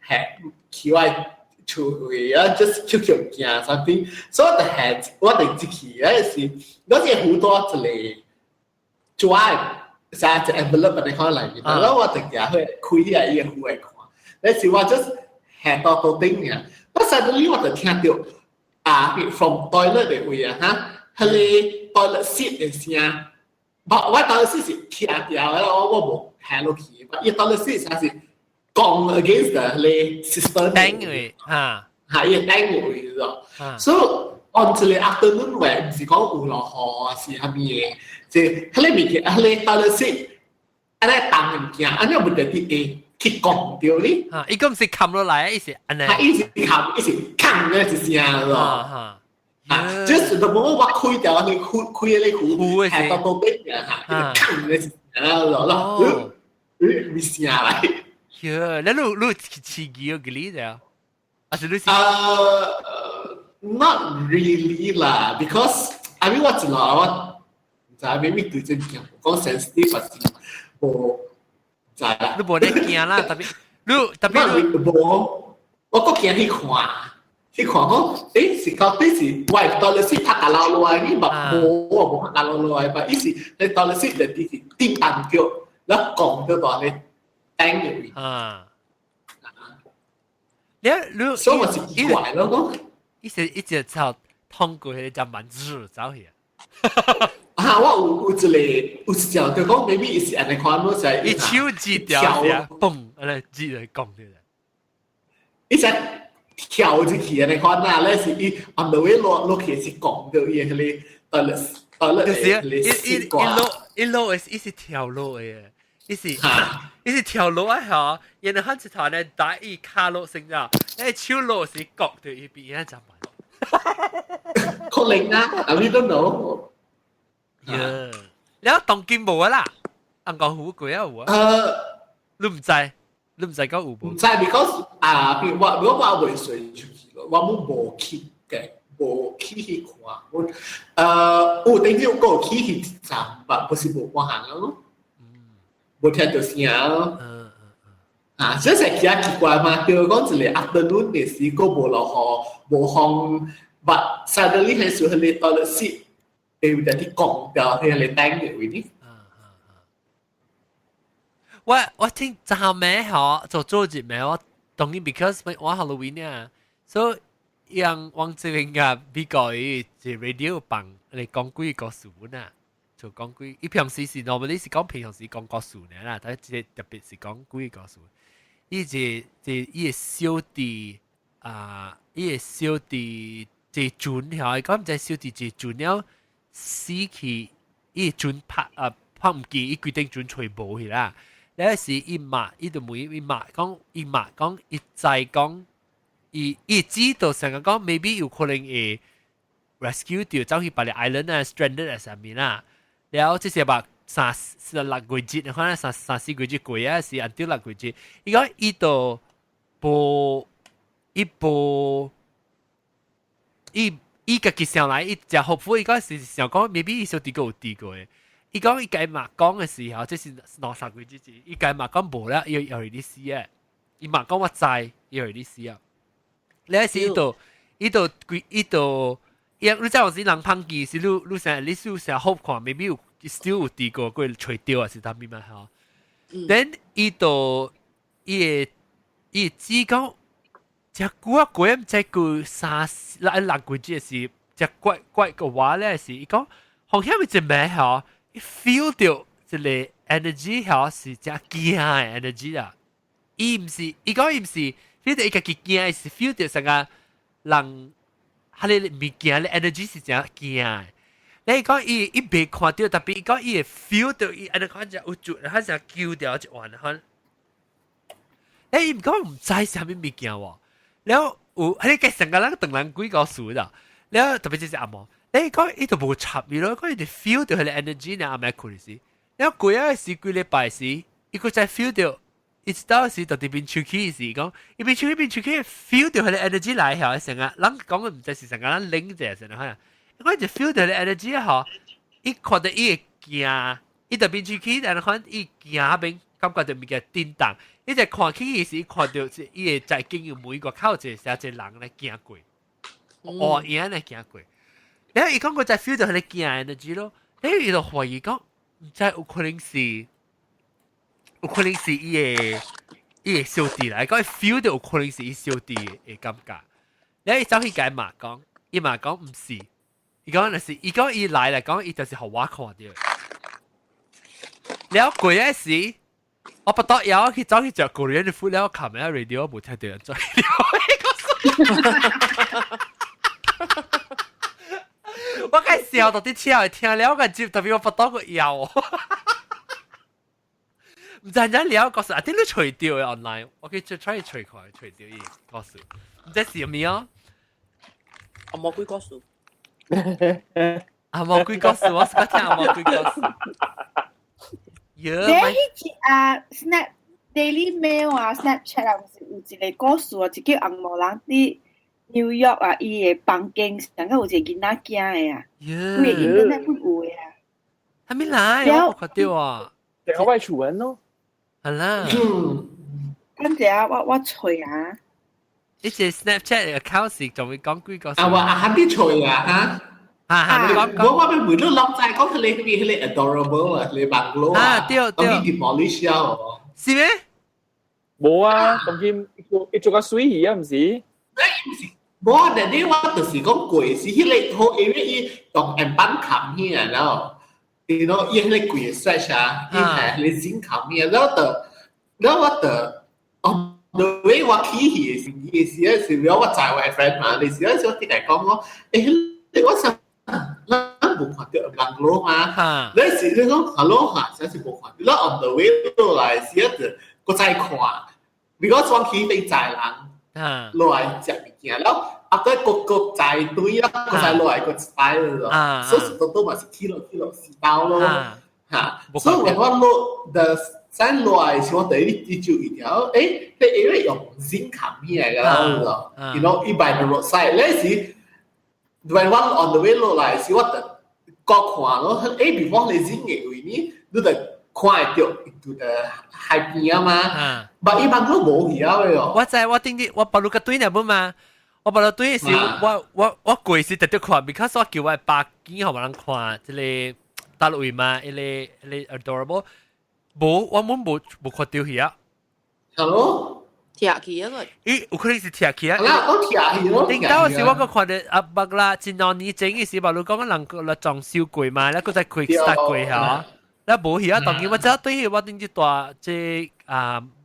係企喺處位啊 ，just 跳行 something. So the head 我哋自己咧是嗰啲好多一個 drive。晒隻 envelope 你可能嚟，然後我直日去開啲嘢好嚟看。你是話 just 下到頂嘅，不過 suddenly 我就聽到from toilet 嘅位啊嚇，佢 toilet seat 嘅聲，我 toilet seat 是聽掉嘅，我冇下落去，但係 toilet seat 係講 against the system 頂嘅係一頂會咗，所以按住你 afternoon 位唔是講有落雨是係咩？即係喺你面前，喺你到咗時，喺你當物件，喺你冇得啲去講掉你。伊個唔是冚落來，伊是安尼。係伊是冚，伊是冚咧就聲咯。就是都冇我開掉，你開你壺，係到到邊嘅嚇，冚咧就聲咯，咪聲嚟。喲，你試過嗰啲啫？啊，是你試？Not really lah, because I mean what's lah, what maybe 對正經講 sensitive 還是冇，你冇得驚啦，特別冇，我個驚去看講，是到底是喂到底是拍架老落嚟，冇拍架老落嚟，但係是你到底是就啲叮當叫，然後講到話你頂入啊，所以我是意外咯講。一直朝通過迄隻蠻字走去。我有一條就講 maybe 是安尼看咯，就係伊手指條嘅，嘣，安尼指嚟講嘅。伊只跳入去安尼看啦，咧是伊 on the way 落去是講到伊迄個伊落伊是跳落嘅，伊是跳落啊嚇，然後佢一頭咧打伊卡落成咗，手落是割到伊邊一陣。可能啊 I don't know。แล้ว當見冇啦，安講好貴啊有啊。你唔知講有冇？唔知 because 我未隨出去咯，我冇去嘅，冇去看。有等於我去站吧，不是冇我行咯，冇聽到聲。所以成日奇怪嘛，叫講一個 afternoon 嘅時個無落雨，無風，but suddenly 係時候你到咗時，你會有啲講掉，係你頂嘅位啲。我聽昨暝嗬做節目，我當然 because 我 Halloween 啊，所以讓王志榮嘅美國嘅 radio 幫你講幾個數啊，就講幾，伊平時是 normally 是講平時講個數啦，但係特別是講幾個數。伊個小弟啊，伊個小弟一船嚇，講唔知小弟一船了死去，伊船拍唔見，伊決定船吹無去啦。那時伊媽，伊就問伊媽講，伊知講，伊知道成個講 maybe 有可能會 rescue 掉走去別個 island 啊 stranded 啊上面啦，然後即係話。6個月，可能3、4個月過啊，是 until 6個月。伊講伊就伊家己上來，伊就好苦。伊講是想講 maybe 伊小弟個有啲個嘅。伊講伊解嘛講嘅時候，即是3個月之前，伊解嘛講無啦，要有啲事啊。伊嘛講我知，要有啲事啊。你時伊就，你知我是人胖機，是你成好看 ，maybe 有。still 有啲個佢除掉啊，是他咪嘛嚇。then 伊度伊只講只古鬼唔知佢6個月是只怪個話咧是，伊講好像咪只咩嚇，伊 feel 到即個 energy 嚇是只驚嘅 energy 啦。伊唔是，伊講伊唔是 feel 到伊家己驚，是 feel 到成個人喺你物件咧 energy 是只驚嘅。你講伊未看到，特別講伊會 feel 到伊安尼看只有จุด，佢成叫掉一環看。你唔講唔知係咩物件喎？然後有你計成個人同人幾個數啦，然後特別就是阿毛，你講伊都冇插伊咯，講伊哋 feel 到佢哋 energy 呢阿咩佢時，然後過一時幾禮拜時，伊個再 feel 到，一直到時到啲邊出去時講，伊邊出去 feel 到佢哋 energy 來後，成個人講嘅唔知是成個人拎者成日看。我就 feel 到你 energy 嚇，伊看到伊會驚，伊特別出去，但係看伊驚下邊，感覺到物件震動，伊就看起伊時看到伊會在經過每一個口就寫一個人來驚過，哦，伊安來驚過，然後伊講我就 feel 到佢哋驚 energy 咯，然後伊就懷疑講，唔知有可能是伊個小弟來，講 feel 到有可能是伊小弟嘅感覺，然後伊走去解嘛講，伊嘛講唔是。伊講就是，伊講伊來嚟講，伊就是互我看到。了過一時，我不得要去走去食 Korean food 了，琴日 radio 冇聽到人做了。我该笑到啲車聽了個接，特別我發到個腰。唔知人了告訴，啊，啲都除掉嘅 online，我可以再 try 除掉伊告訴，唔知是咩啊？阿魔鬼告訴，阿魔鬼告訴，我識聽阿魔鬼告訴。你迄Snap Daily Mail 啊 ，Snapchat 啊，有一個故事啊，就叫紅毛人啲紐約啊，伊個房間上個有一個囡仔驚的啊，佢個 internet 不有的啊，還沒來，我看到啊，等下我去問咯。係啦，跟住啊，我吹啊，呢隻 Snapchat account 是仲會講幾個？啊，我阿啲吹啊嚇，我咪每都諗晒講佢哋 adorable 啊，你白佬啊，對，當然 demolish 啊，是咩？冇啊，當然一做個水魚啊，唔是？冇，但係我就是講貴是迄個好，因為伊當人班冚起啊，然後。你know，伊迄個貴 stretch 啊，伊係你先冚嘅，然後我的on the way 我起去嘅時，然後我載我 friend 嘛，你時嗰時我聽人講講，誒，我想，咱冇看到人路嘛，你時你講 hello 嚇，真係冇看到，然後 on the way 落來時就我再看，如果我起被載人，落來食物件，然後。啊，個載堆啊，個載落嚟個 style 咯，所以都嘛是 kilo 是包咯，嚇，所以我落的山落嚟時，我第一就一條，誒，你因為用線冚起嚟㗎啦，you know，一般的 roadside，嗰時 when one on the way 落嚟時，我就個看咯，誒，before 你線嘅位呢，你就看到到的海邊啊嘛，但一般都冇去啊嘅哦。我知我頂啲我把路個對呢本嘛。我把它對時，我貴是特別看 ，because 我叫我爸見好冇人看，即係大陸嘛，伊個 adorable， 冇我們冇看到佢啊。Hello，貼起啊個。咦，有可能是貼起啊？嗱，我貼起咯。頂到時我個看到阿伯啦，前兩年整嘅時，把路講個人個啦裝修櫃嘛，แล้วก็在 quick start 櫃嚇，แล้ว冇佢啊，當然我只對佢我頂住大即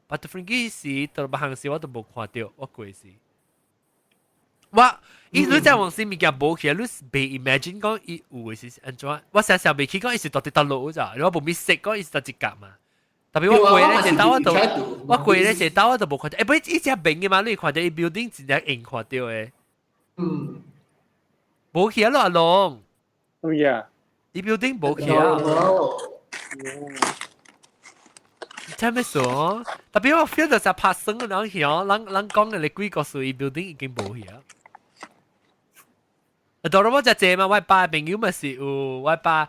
butterfly 時，到百行時我都冇看到，我貴時。伊你在往時物件無去，你別 imagine 講伊有嘅是安怎？我常常袂去講伊是到底倒落咋，你我無咪識講伊是倒一格嘛。特別我過咧隻刀我都，我過咧隻刀我都無看到。誒，不過伊隻平嘅嘛，你看到伊 building 真係硬看到嘅。無去啊，阿龍。對啊。伊 building 無去啊。真咩數？特別我 feel 到就拍生嘅人響，人講嘅你幾個數伊 building 已經無去啊。到咗我就借嘛，我爸朋友咪是有，我爸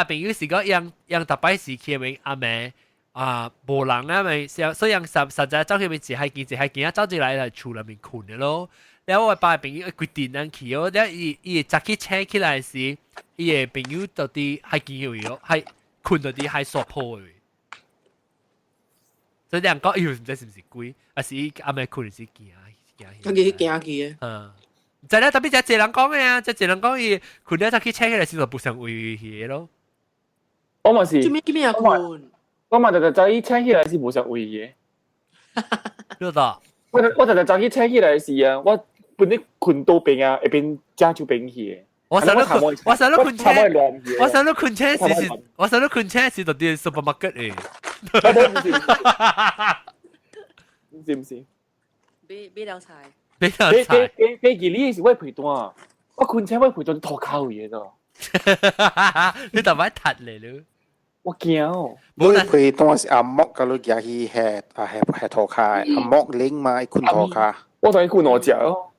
朋友是個樣特擺時期咪阿妹無人啊咪，所以實在走去咪自係見啊，走進來嚟厝裏面困嘅咯。然後我爸朋友決定人去哦，然後伊扎起車起來時，伊嘅朋友到底係見佢咯，係困到啲係索破嘅。所以人講，唔知是唔是鬼，還是阿妹困是驚。佢去驚佢嘅。就係咧，特別就係人講嘅啊，就係人講伊困咗就去車起來時就不想回去咯。我咪是。做咩啊困？我咪就走去車起來是不想回去。對的。我就走去車起來時啊，我本嚟困到邊啊，一邊揸住邊去。我上到困車，我上到困車時就啲 supermarket 嚟。唔是唔是。俾兩菜。俾兩菜。俾幾年時我陪單，我困車我陪單拖靠嘢啫。你就買撻嚟咯。我驚。我陪單是阿莫嗰度夾去係拖靠，阿莫拎嘛困拖靠。我同你困我隻咯。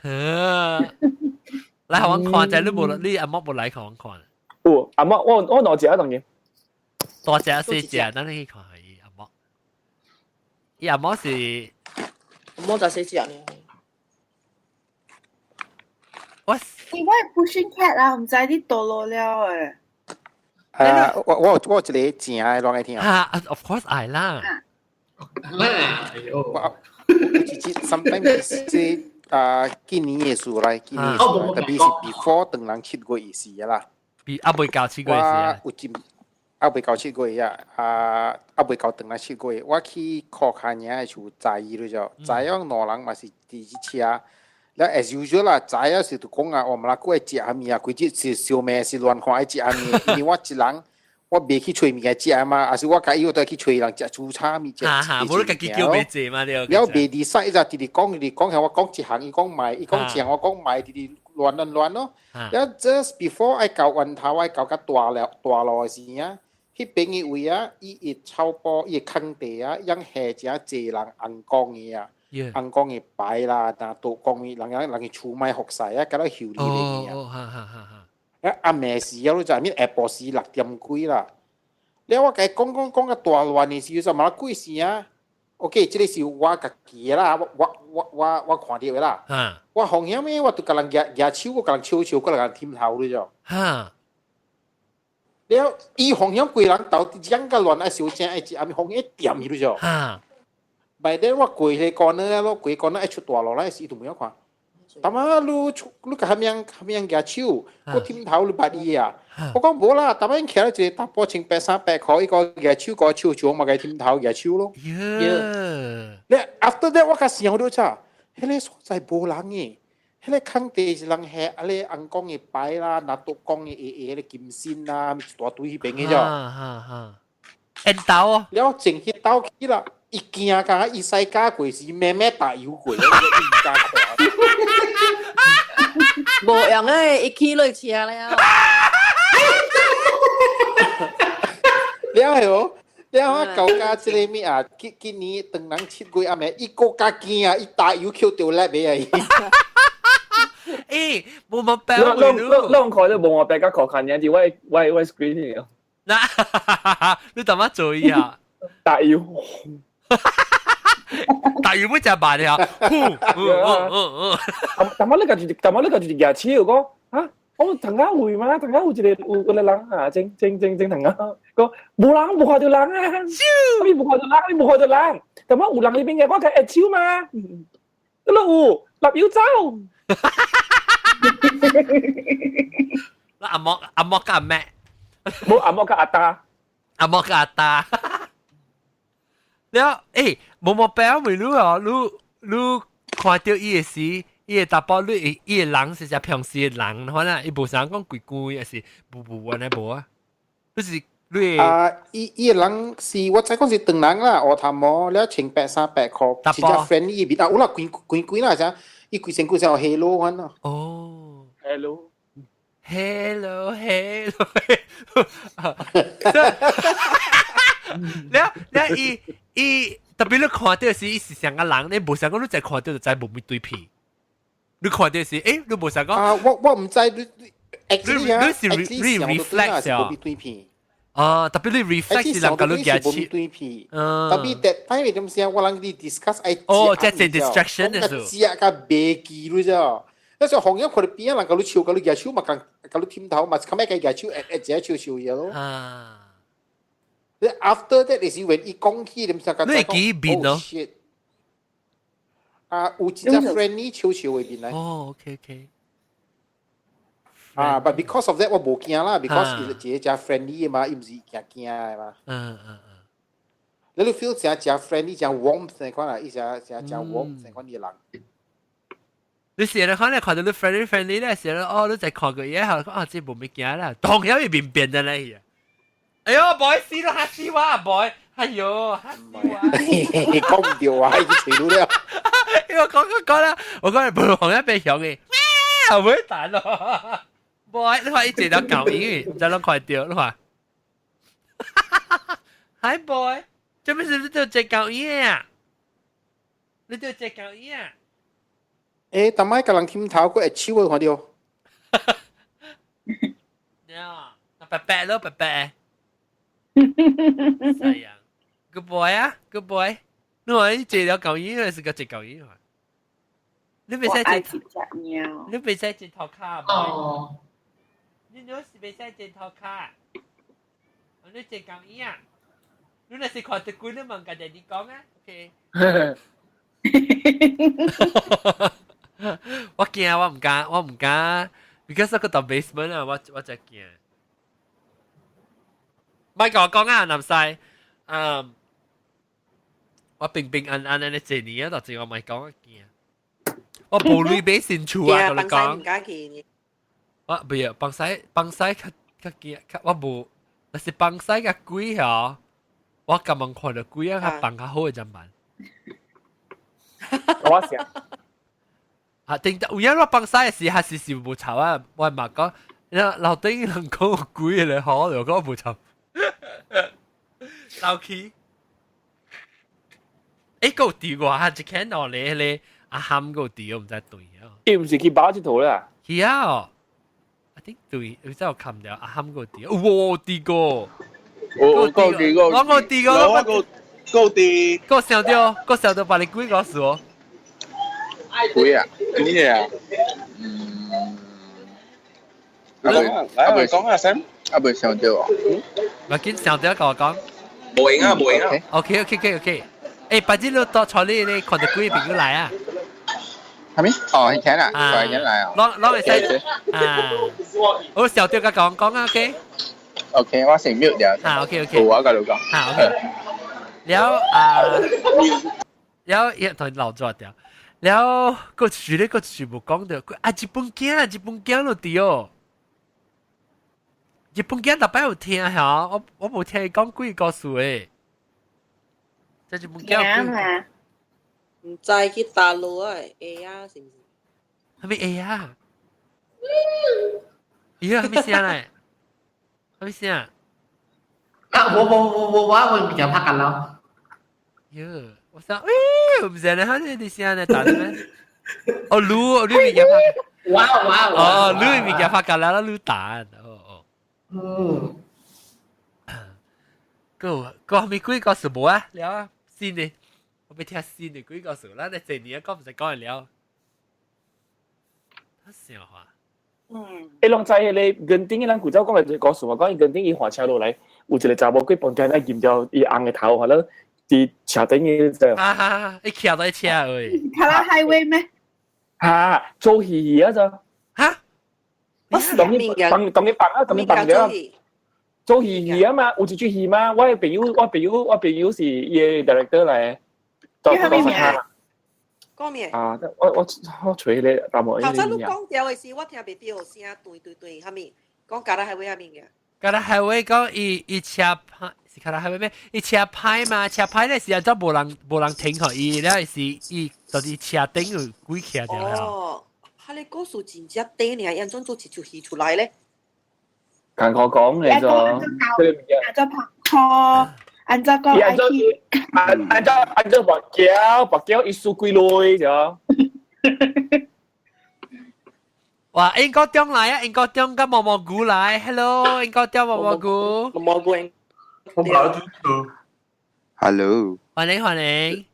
嚟學我看就你冇你阿莫冇嚟看我看。哦，阿莫我攞隻當然。多隻四隻，等你去看下阿莫。伊阿莫是。冇就四隻呢。我pushing cat 啊，唔知啲墮落了誒。我一個正嘅攞嚟聽。Of course I 啦。sometimes 是今年嘅事嚟，今年特別是 before 等人去過一時啦。未教去過一時。未夠七個月未夠等啦7個月，我去考下嘢就在意咗就，在樣兩人嘛是第一車，แล้ว as usual 啦，在樣是就講啊，我們啦個係食下面啊，佢只是小妹是亂看愛食下面，因為我一人我未去吹面嘅食嘛，還是我家己我都去吹人食豬叉面食，冇得自己叫咩字嘛？แล้ว未ดีไซน์就弟弟講係我講一行，伊講買，伊講正我講買，弟弟亂咯，แล้ว just before ไอ้เก่าวันท้าไอ้เก่าก็ตัวรอสิ啊。迄邊嘅位啊，伊會超波，伊坑地啊，養下只濟人紅光嘅啊，紅光嘅擺啦，但都光嘅人嘅厝買學曬啊，搞到後嚟嘅啊。阿妹時有就係咩 Apple 時6點幾啦，你我計講個大亂嘅時就冇幾時啊 ？OK， 這個是我家己啦，我看到嘅啦。我紅險咩？我都甲人舉手，我甲人笑，個人點頭嘅啫。แล้วอีห้องยังกุยหลังเต่ายังกะหลอนไอ้สิวแจไอ้จีอามีห้องเอ็ดเตรียมอยู่จ้ะไปได้ว่ากุยเลยก่อนเนอะแล้วกุยก่อนเนอะไอ้ชุดตัวหล่อแล้วไอ้สิถูกมั้ยขวาแต่มาลูกก็ทำยังแกชิวก็ทิมเท้าหรือบาดอีอ่ะ我講冇啦，但係因為就搭波程838塊，依個嘅超過超咗嘛嘅ทิมเท้า嘅超咯。你 after that 我個時候都咋，迄個所在無人嘅。迄個坑地是人下，啊咧紅光嘅擺啦，拿刀光嘅迄個金線啦，一大堆迄邊嘅啫。煙斗啊！了整迄斗去啦，伊驚甲伊西加過時，咩打油過，伊唔敢看。無用誒，一起落車了。了係哦，了我舊家即個咩啊？今年當人7個月阿妹，伊個加驚啊！伊打油扣掉叻嘅啊！誒，冇乜病喎！啷看都冇我病，甲考看嘢，我 screen 嚟。嗱，你點樣做呀？打油，打油乜就慢呀？但我你家住廿次個啊？我騰家會嘛？騰家會有個人啊，正騰家個冇人冇看到人啊！你冇看到人，但我有人呢邊嘅，我係會超嘛？嗰度立腰走。阿莫กับแม่冇阿莫กับ阿ตา阿莫กับ阿ตาแล้ว冇แปลไม่รู้อ่ะรู้看到伊嘅事伊嘅大包伊嘅人是只平時嘅人可能伊無想講鬼鬼還是無安尼無啊就是你伊嘅人是我知講是長人啦學談麼了1838塊是只 friendly 邊啊有啦鬼啦咋伊規身有 hello 款咯哦 hello แล้ว伊特別你看到是伊是上個人你無想講你再看到就知無面對片你看到是你無想講我唔知你是 reflect 啊特別你 reflect 是人個你嘅切特別 that time 點先我人哋 discuss 哦即係 distraction 嘅時候只個別記咯啫那時候紅人佢哋邊人個你笑個你嘅笑嘛個你添頭嘛咁咩嘅嘅笑只笑笑嘢咯after that is when 伊講起點先個你幾邊咯有一隻 friendly 笑笑嘅邊咧哦 OK but because of that 我冇驚啦 because 伊係一隻 friendly 嘛伊唔是驚嘅嘛你 feel 成隻 friendly 隻 warm 成款啊伊隻 warm 成款嘅人你成日可能看到你 friendly 咧成日哦你就看個嘢後啊即係冇咩驚啦當然要變變得咧哎呦 boy 死啦嚇死我 boy 哎呦嚇死我講唔掉啊已經除到了因為我講啦我講係冇紅一邊響嘅咩會彈咯boy 你話一直都搞嘢唔知攞快掉你話hi boy 做咩事你都只搞嘢啊你都只搞嘢啊但係個人添頭佢係超會看到呀白白咯白白係啊 good boy 啊 good boy 你話你借了狗衣還是個隻狗衣你別使借你別使借頭卡哦你若是別使借頭卡你借狗衣啊你若是看得貴你問個爹哋講啊 OK 我驚我唔敢 because 嗰個 basement 啊我真驚咪講啊，南西，我平平安安嘅一年啊，就我咪講一件，我無類俾先處啊，同你講。我唔係幫西較件，我無，但是幫西嘅鬼嗬，我咁樣看到鬼啊，佢幫較好嘅就辦。我想。啊，定有人我幫西嘅時，係時無臭啊，我係咪講？老丁人講個鬼嚟好，又講無臭。老氣。個調嘅話，只看到你阿喊個調唔知對啊。伊唔是去包一圖啦。係啊。啲對，你真係冚掉阿冚個啲，哇啲個，我個啲個，個上掉把你鬼告訴我，鬼啊，呢嘢啊，阿妹講下先，阿妹上掉啊，咪見上掉跟我講，冇影啊冇影啊 ，OK，誒，把啲路到坐你看到鬼邊個來啊？係咪？哦，係請啊，係請嚟啊。攞嚟使啊！我小調嘅講啊 ，OK。OK， 我成 mute 咗。OK。我嘅老公。OK。แล้ว同老咗掉，แล้ว個樹咧個全部講到，佢日本驚咯啲日本驚特別有聽嚇，我冇聽講鬼故事誒，即係日本驚。唔知去大陸啊 A 啊，是唔是？係咪 A 啊？咦，係咪聲嚟？係咪聲啊？我比較怕緊咯。喲，我想，唔知咧，佢哋聲咧打咩？哦，擼咪嘅拍。哇！哦，擼咪嘅拍緊啦，擼蛋。個係咪鬼故事冇啊？聊啊，先呢。我俾聽新嘅鬼故事啦，你這年講唔使講嚟了。他笑話。誒，啷知你gần頂咱古早講嘅故事嘛？講伊gần頂伊滑車落嚟，有一個查某鬼幫緊咧，驗掉伊紅嘅頭，可能佇車頂嘅就。伊徛在車誒。卡拉 highway 咩？做戲啊就。嚇？我是當你幫嘅。做戲啊嘛，有一出戲嘛，我朋友是伊嘅 director 嚟。叫咩名啊？講咩？啊，我隨你答我。頭先你講掉嘅時，我聽袂到聲，對，係咪？講加拉係為係邊嘅？加拉係為講伊車牌是加拉係為咩？伊車牌嘛，車牌咧時候都無人停可伊咧是伊到啲車頂有鬼徛掉啦。哦，嚇你故事真正頂你係安怎做一出戲出來咧？同我講嚟咗，按照拍拖。按照個 IT， 按照白膠一輸幾類咗。哇！英國中來啊！英國中跟毛毛菇來 ，Hello！ 英國中毛毛菇。毛毛菇。我冇住住。Hello。歡迎。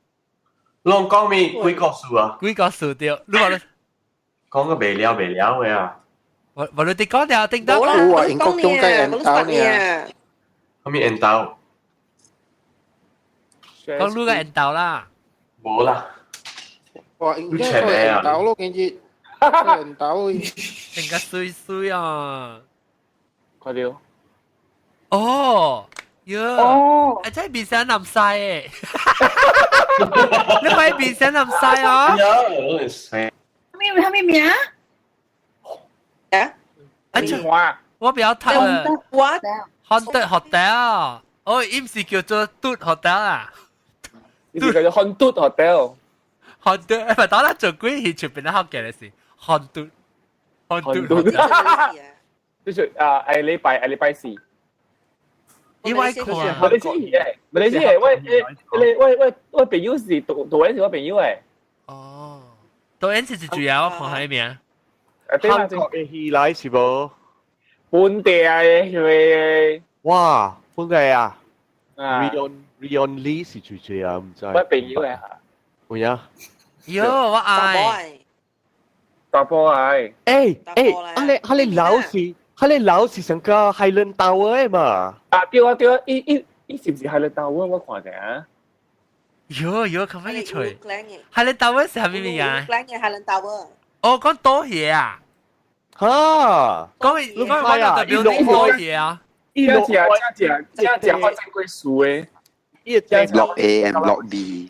你講咩鬼故事啊？鬼故事對，你話你講個未了嘅啊？我你哋講掉叮當。冇啊，英國中嘅人刀呢？係咪人刀？講你個人刀啦。冇啦。哇，應該係人刀咯，跟住人刀。成個衰啊！快啲。哦。哦，真係變成南西誒！你可以變成南西哦。係咪名啊？我比較睇啊。What？ Haunted Hotel。哦，唔是叫做 Dude Hotel 啊？呢個叫做 Haunted Hotel。Haunted，唔係打得做鬼戲出邊咧，好嘅嘅事。Haunted。就是係禮拜四。因為佢唔係你知嘅，我朋友是導演是我朋友誒。哦，導演是主要看喺邊啊？韓國嘅戲嚟是冇？本地嘅係。哇，本地啊 ！Rion Lee 是最最啊，唔知。我朋友誒。會啊。喲，我愛。打波係。阿你老是上個海倫島嘅嘛？對啊，伊是唔是海倫島我看者啊？喲，咁樣吹。海倫島是係咩名啊？海倫島。哦，講多嘢啊！嚇！講特別多嘢啊！只發生過事嘅，落 A and 落 B。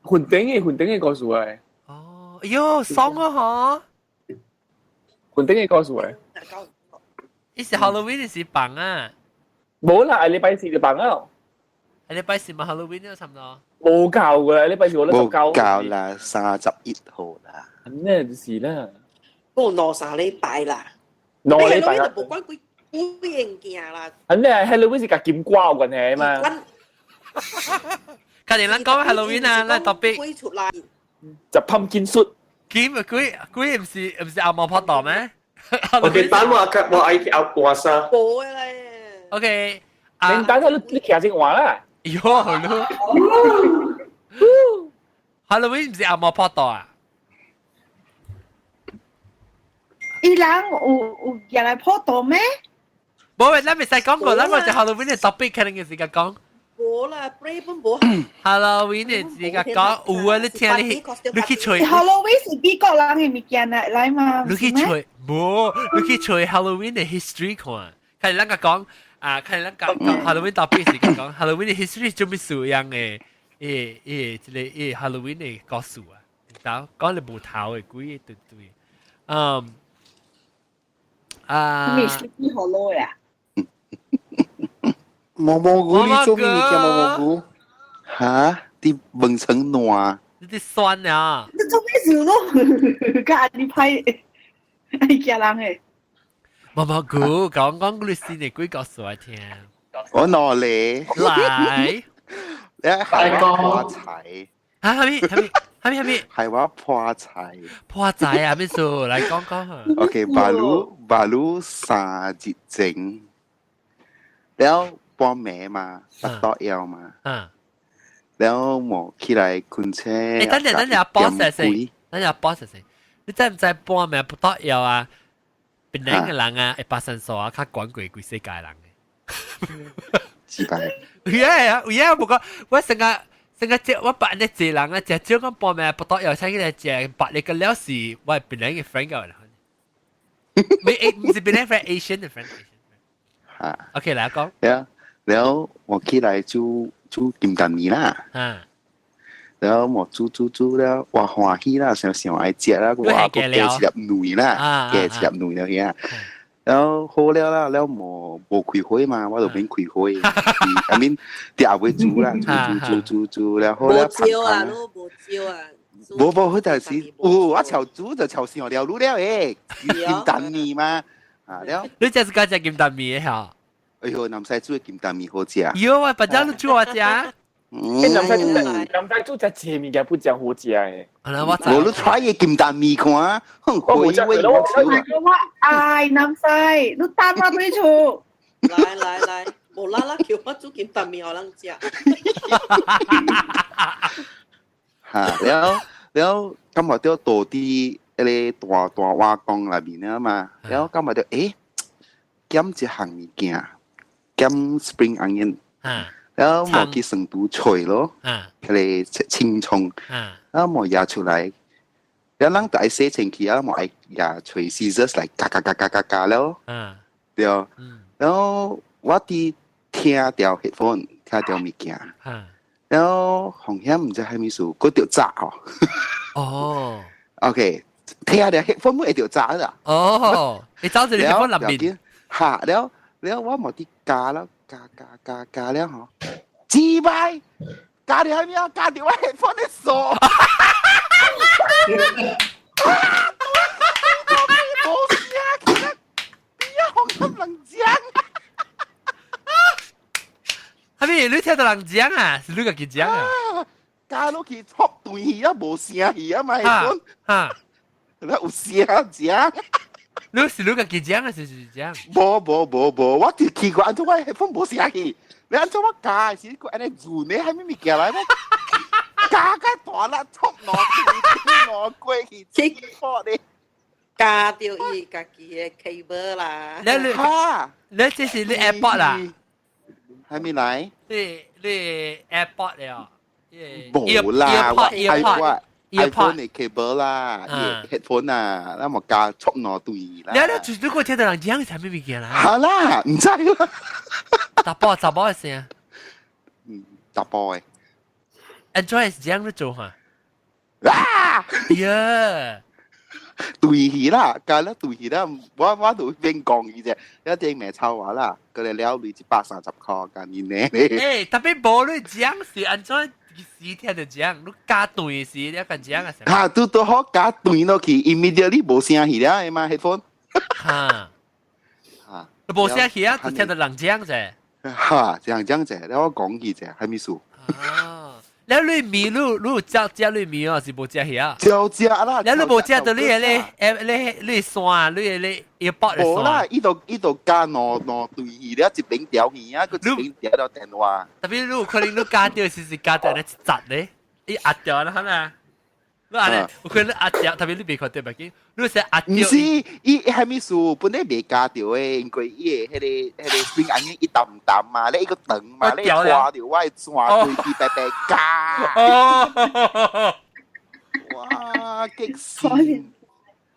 混頂嘅個數嘅。哦，喲，爽啊嗬！混頂嘅個數嘅。呢時 Halloween 是棒啊！冇啦，禮拜四就棒啊！禮拜四咪 Halloween 咯，差唔多。冇教噶啦，禮拜四我都冇教啦，31號啦。咩事啦？我攞3禮拜啦。攞禮拜啦。冇關幾樣件啦。咁你係 Halloween 是夾劍瓜嘅嘢嘛？隔年咱講 Halloween 啊，咱 topic 就 pumpkin suit。佢唔是阿毛拍檔咩？我哋班我愛去阿華沙。冇咧。OK。你等下你騎正話啦。喲，Halloween 唔是阿毛拍檔啊？伊人有入來拍檔咩？冇，咱未使講過，咱我就 Halloween 嘅 topic 可能嘅時間講。冇啦 ，play 本冇。Halloween 嘅時間講，有啊，你聽你去吹。Halloween 是美國人嘅物件嚟嘛？你去吹，冇，你去吹 Halloween 嘅 history 看。看你咱個講啊，看你咱講 Halloween topic 時間講 Halloween 嘅 history 做咩事樣嘅？即個Halloween 嘅故事啊，然後講你無頭嘅鬼對對，咩 Sleepy Hollow 呀？蘑菇，你做咩叫蘑菇？嚇！啲蚊蟲暖。你啲酸啊！你做咩事咯？家你派係家人嘅。蘑菇講故事你鬼故事我聽。我攞嚟。嚟。你係破柴。嚇！係咪？係話破柴。破仔啊！咩事？嚟講下。OK， 巴魯三節整，แล้วป้อมแม่มาตัดต่อเอวมาแล้วหมอขี้ไรคุณเช่等陣boss 先，你知唔知半暝不到腰啊？邊兩個人啊，會發生數啊，較管過幾世界人嘅。是吧？有啊，不過我成個我白你一人啊，只少講半暝不到腰，請佢哋只白你個了是我係邊兩個 friend 嘅人。唔是邊兩個 Asian 嘅 friend。OK， 嚟講。แล้วหมอขี้ไรจูกิมตันมีล่ะแล้วหมอจูแล้วว่าหัวขี้ล่ะเสียวไอเจี๊ยแล้วว่าก็แกสิแบบหนุ่ยล่ะแกสิแบบหนุ่ยแล้วเฮียแล้วโหแล้วหมอบ่คุยคุยมาว่าเราเป็นคุยคุยI mean เดี๋ยวเอาไว้จูล่ะจูแล้วโหแล้วผ่านผ่านบ่佢就係我潮豬就潮線我了รู้แล้วกิมตันมีมาแล้ว你這是講只金蛋米嘅嚇？哎呦，南西煮嘅金蛋米好食。有啊，不講你煮我食。南西煮只前面嘅不正好食嘅。我都 try 嘅金蛋米看，很回味無少。哎，南西，你擔我俾錯。來，無啦啦叫我煮金蛋米，我能食。嚇，แล้ว今日都多啲誒大瓦缸裏面啊嘛，แล้ว今日都減一項物件。減 spring onion， แล้วหมอกิสังตูช่วย咯佢哋青葱แล้วหมอยา出嚟แล้วหลังจากเสร็จ前期แล้วหมอไอ้ยาช่วย scissors 嚟กาแล้วเดี๋ยวแล้วว่าที่聽掉 headphone 聽掉物件แล้ว紅險唔知係咪數嗰條渣哦 OK 聽掉 headphone 會條渣啦哦你走住你 headphone 入面嚇แล้วว่าหมอที่กาแล้วกาแล้วเหรอจีบายกาเดี๋ยวให้มีกาเดี๋ยวให้ฟอนในโซ่โอ้เสียขี้นักเบี้ยของกำลังเจียง係咪你聽到人講啊？是你個佢講啊？กาลูกขี้ชอบตุยอ่ะ冇เสียอ่ะ嘛係คนแล้ว有เสียเจียง你是你個佢講啊？是講？冇，我啲奇怪，安怎我係風冇寫去？你安怎我加是個安尼做呢？係咪物件來咩？加個大啦，衝攞過去，黐貨你。加掉伊家己嘅 cable 啦。你這是你 AirPod 啦？係咪嚟？你 AirPod 嚟啊？冇啦， iPhone 嘅 cable 啦，headphone 啊，那麼加速攞對啦。你如果聽到人講係咩物件啦？係啦，唔知啦。雜波嘅聲。雜波嘅。Android 係這樣做嚇。啊！呀！對起啦，但係咧對起啦，我都邊講嘅啫，一啲咩臭話啦，佢哋了你130塊㗎，你呢？誒，特別冇你講是 Android。時聽就講，你加對時，你講講啊？嚇，都好加對落去 ，immediately 冇聲氣啦，係嘛 headphone？嚇嚇，冇聲氣啊，就聽到人講啫。嚇，人講啫，你我講嘅啫，係咪數？啊，你裏面你有食裏面啊，是冇食氣啊？就食啦。你冇食到你線，你要駁嚟線。冇啦，呢度加攞對氣，你一邊掉氣啊，佢一邊掉到電話。特別你可能你加掉是加掉你窒咧，你壓掉啦，可能。你按咧，我可能壓掉，特別你別看對白機，你成壓掉。唔是，伊係咪數本來未加掉誒，因為伊迄個 spring onion 一啖啖嘛，你一個長嘛，你掛掉我轉對氣白白加。哇，激死！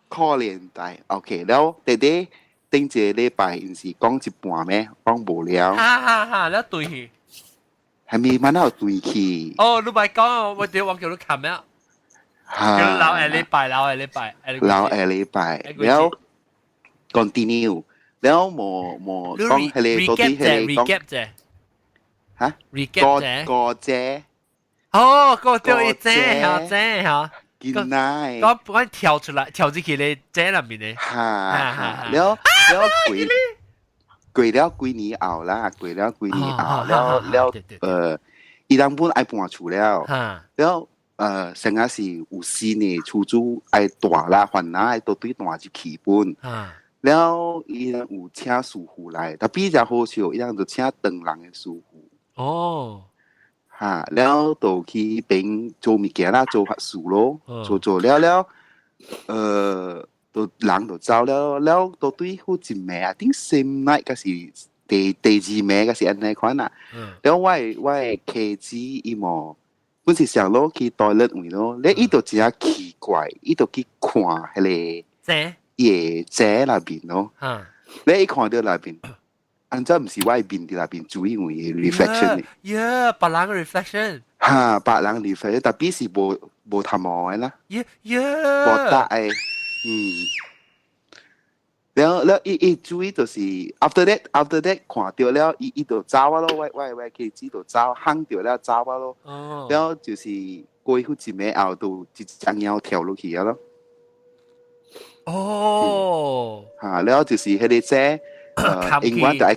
可憐大 ，OK，แล้ว弟弟頂一個禮拜唔是講一半咩？講無聊。哈，แล้ว對氣。係咪乜有對氣？哦，你咪講，我哋忘記你琴日。เราแอลิไปแล้ว continue แล้วหมอต้องให้เลยตัวที่ให้เลยต้อง recap 啫ฮะ recap 啫ก็เจ๊個對一啫嚇กินได้ก็跳出來跳進去咧啫入面咧แล้ว攰แล้ว幾年後啦攰แล้ว幾年後แล้วอีดังปุ่นไอ้ปัวชูแล้ว成日是有時呢，厝主愛大啦，煩惱愛到對大就起本。แล้ว伊有請師傅來，但比較好笑，伊就請當人嘅師傅。哦，嚇，แล้ว就去邊做物件啦，做法事咯，做了，就人就走了就對好一暝啊，頂same night 嗰時第二暝嗰時安尼款啊，แล้ว我嘅客子伊冇。本是上落去toilet位咯，你依度真係奇怪，依度去看迄個椰姐那邊咯，你一看到那邊，按照唔是我邊啲那邊主要為 reflection 嘅，白人嘅 reflection，嚇白人 reflection，特別是無頭毛嘅啦，無大嘅，แล้วอี注意就是 after that 看到了伊就走啊咯，我佢知道走，行到了走啊咯，แล้ว就是過去一暝後就一隻鳥跳落去啊咯。哦，嚇，แล้ว就是迄個啫，英文就係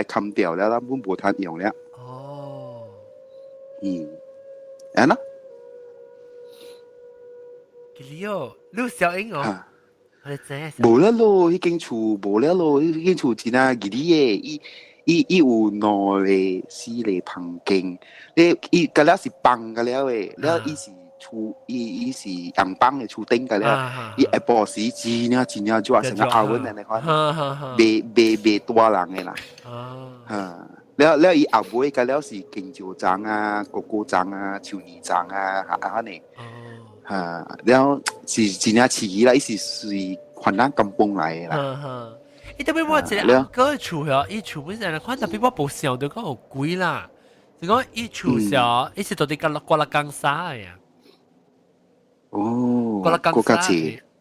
冚掉了啦，本無通用了。哦，係啦。幾好，你小英哦。無啦咯，迄間厝無啦咯，迄間厝真啊，佢啲伊有兩個四個房間，伊個了是房個了誒，了伊是厝，伊是陽房嘅厝頂個了，伊下晡時真啊就成個後門嚟看，未多人嘅啦，了伊後尾個了是金蕉莊啊、果果莊啊、樹葉莊啊，嚇呢。แล้วจีน่าชี啦อี是ขวัญร่างกำปง嚟啦特別我一個個厝嗬，伊厝本身看特別我冇想到講好貴啦，就講伊厝上伊是到底過了江沙呀？哦，過了江沙，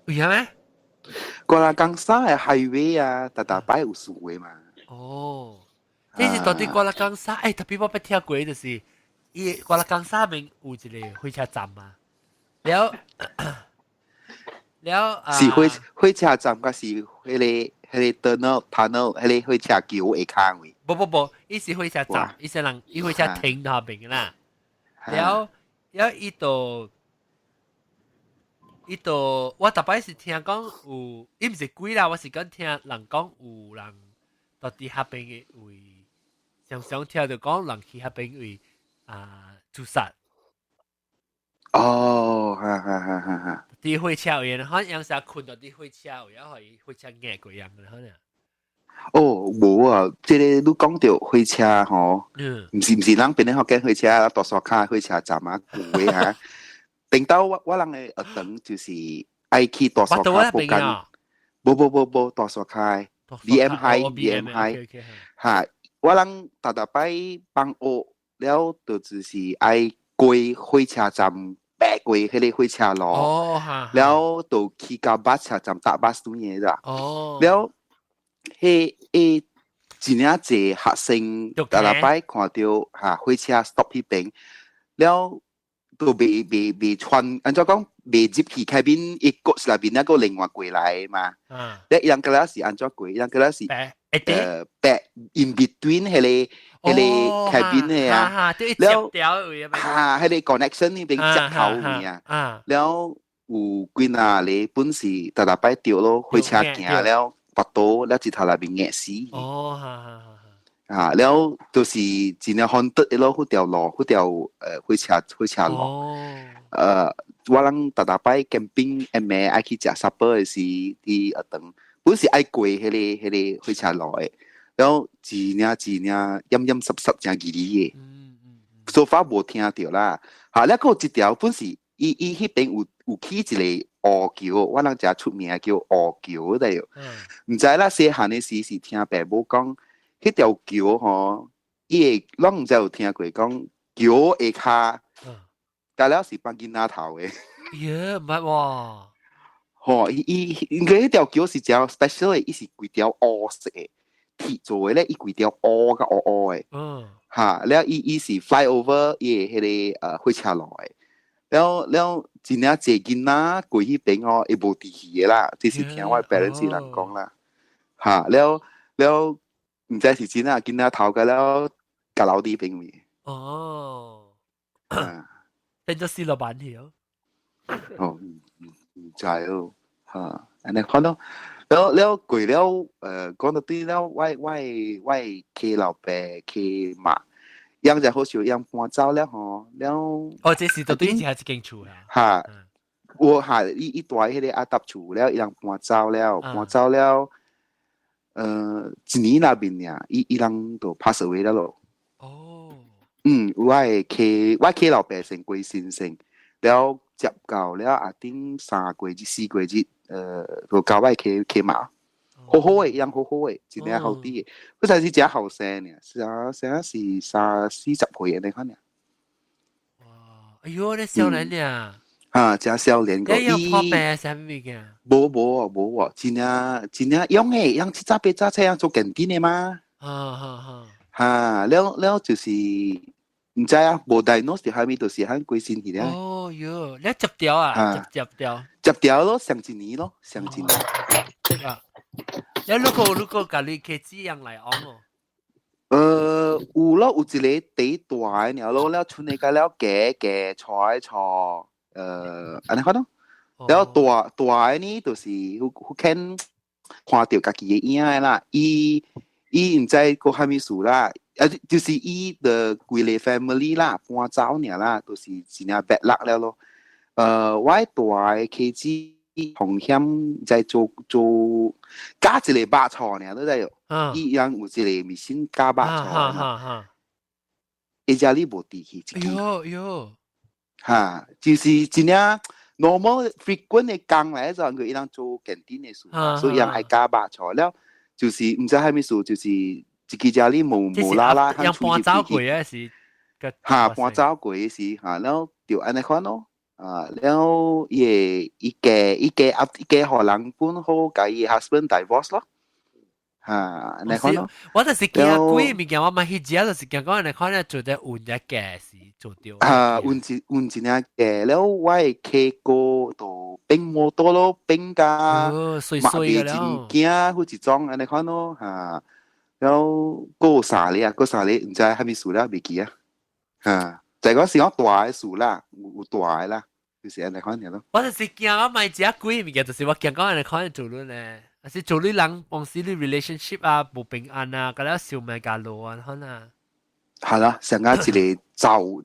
有咩？過了江沙係 highway 啊，大擺有數位嘛。哦，伊是到底過了江沙？特別我不聽過就是伊過了江沙邊有一個火車站嘛。แล้ว是火車站個是迄個 tunnel 迄個火車橋會卡位。不，伊是火車站，伊是人伊火車停到邊啦。แล้ว伊度我特別是聽講有，伊唔是貴啦，我是講聽人講有人到底下邊嘅位，常聽到講人去下邊位自殺。哦，哈！啲火車位，可能有時困到啲火車位，可以火車壓過樣嘅可能。哦，冇啊！即係你講到火車吼，唔是人邊咧學緊火車，多數卡火車站啊，位嚇。頂到我人嘅等就是愛去大沙卡布間，不大沙卡 ，DM high，DM high，嚇，我人大擺幫學了，就是愛過火車站，白過迄個火車路，了就去到巴士站搭巴士嘢啦，了迄誒真正濟學生大擺看到嚇火車 stop 迄邊，了。都未穿，按照講未入去開邊，一個是那邊那個另外過來嘛。咧樣個啦是按照過，樣個啦是back in between 迄個開邊嘅啊。แล้ว迄個 connection 呢邊接頭嘅啊。แล้ว有幾哪咧本是大擺掉咯，火車行了，跋倒了一頭那邊硬死。แล้ว就是真係看得咯，嗰條路，嗰條火車路。我人大擺 camping 誒咩愛去食 supper 嘅時，啲等，本是愛過迄個火車路嘅，แล้ว真陰濕真吉利嘅。so far 無聽到啦，嚇，แล้ว個一條本是伊迄邊有起一個烏橋，我人食出名叫烏橋的喲。唔知啦，細漢嘅時是聽爸母講。迄條橋吼，伊個攏毋知有聽過講橋下骹，但了是放囡仔頭誒。耶，唔係喎。吼，伊迄條橋是只 special 誒，伊是規條烏色誒，鐵做誒咧，伊規條烏甲烏誒。嚇，了伊是 fly over 伊個迄個火車路誒。了真正濟囡仔過迄邊吼，會無地氣誒啦，這是聽我 parents 人講啦。嚇，了。唔知是真啊，囡仔頭嘅了，隔樓啲邊位。哦，變咗試落板條。哦，唔知咯，嚇，安尼看到，了過了，講到啲了，我企老爸企馬，養就好少養搬走了吼，了。哦，這是到底係一間厝啊？嚇，我嚇一大迄個阿搭厝了，養搬走了。一年那邊呀，伊人都 pass away 了咯。哦。我企老爸成過身先，了接到了啊頂3個月、4個月，就交我企馬，好好誒，養好好誒，真係好啲嘅。嗰陣時真後生呢，成是30-40歲你看呢。哇！哎呦，你少年呀！啊，真少年個。你有破病啥物嘅？冇，真係用誒，用七八揸車做近啲嘅嘛。嚇，了就是唔知啊，無 diagnose 係咪就是喺貴先去咧？哦喲，你接掉啊？接掉咯，上一年咯，上一年。啊，你如果隔離佢只樣嚟講哦。有咯，有一個地大嘅鳥咯，了村裏個了嘅菜。安尼看咯，แล้วตัวนี้就是佢肯看到家己嘅影啦，伊唔知個係咪數啦，就是伊的規個 family 啦，搬走呢啦，就是真係 bad luck 了咯。我大嘅妻子同險在做加一個巴錯呢，都係有，伊樣有一個咪先加巴錯，伊家裡無地氣。喲。嚇，就是真正 normal frequent 嘅工嚟就佢一樣做健啲嘅事，所以人係加白菜了，就是唔知係咩事，就是自己家裡無啦啦行出去搬走過嘅時，嚇搬走過嘅時嚇，แล้ว就安尼看咯，แล้ว伊個荷人本好甲伊 husband divorce 咯。嚇，安尼看咯。我就是驚鬼物件，我咪去食，就是驚講安尼看咧做得換一嘅事做掉。換一隻嘅，แล้ว我係企過度冰摩多咯，冰加碎碎嘅了。物件好似裝安尼看咯嚇，แล้ว個啥咧啊？個啥咧？唔知係咪樹啦？未記啊嚇，就係嗰時我大嘅樹啦，有大嘅啦，就是安尼看嘅咯。我就是驚我咪食鬼物件，就是我驚講安尼看做luôn咧。還是做你人幫時你 relationship 啊，無平安啊，嗰啲小命架路啊，可能。係啦，成日一個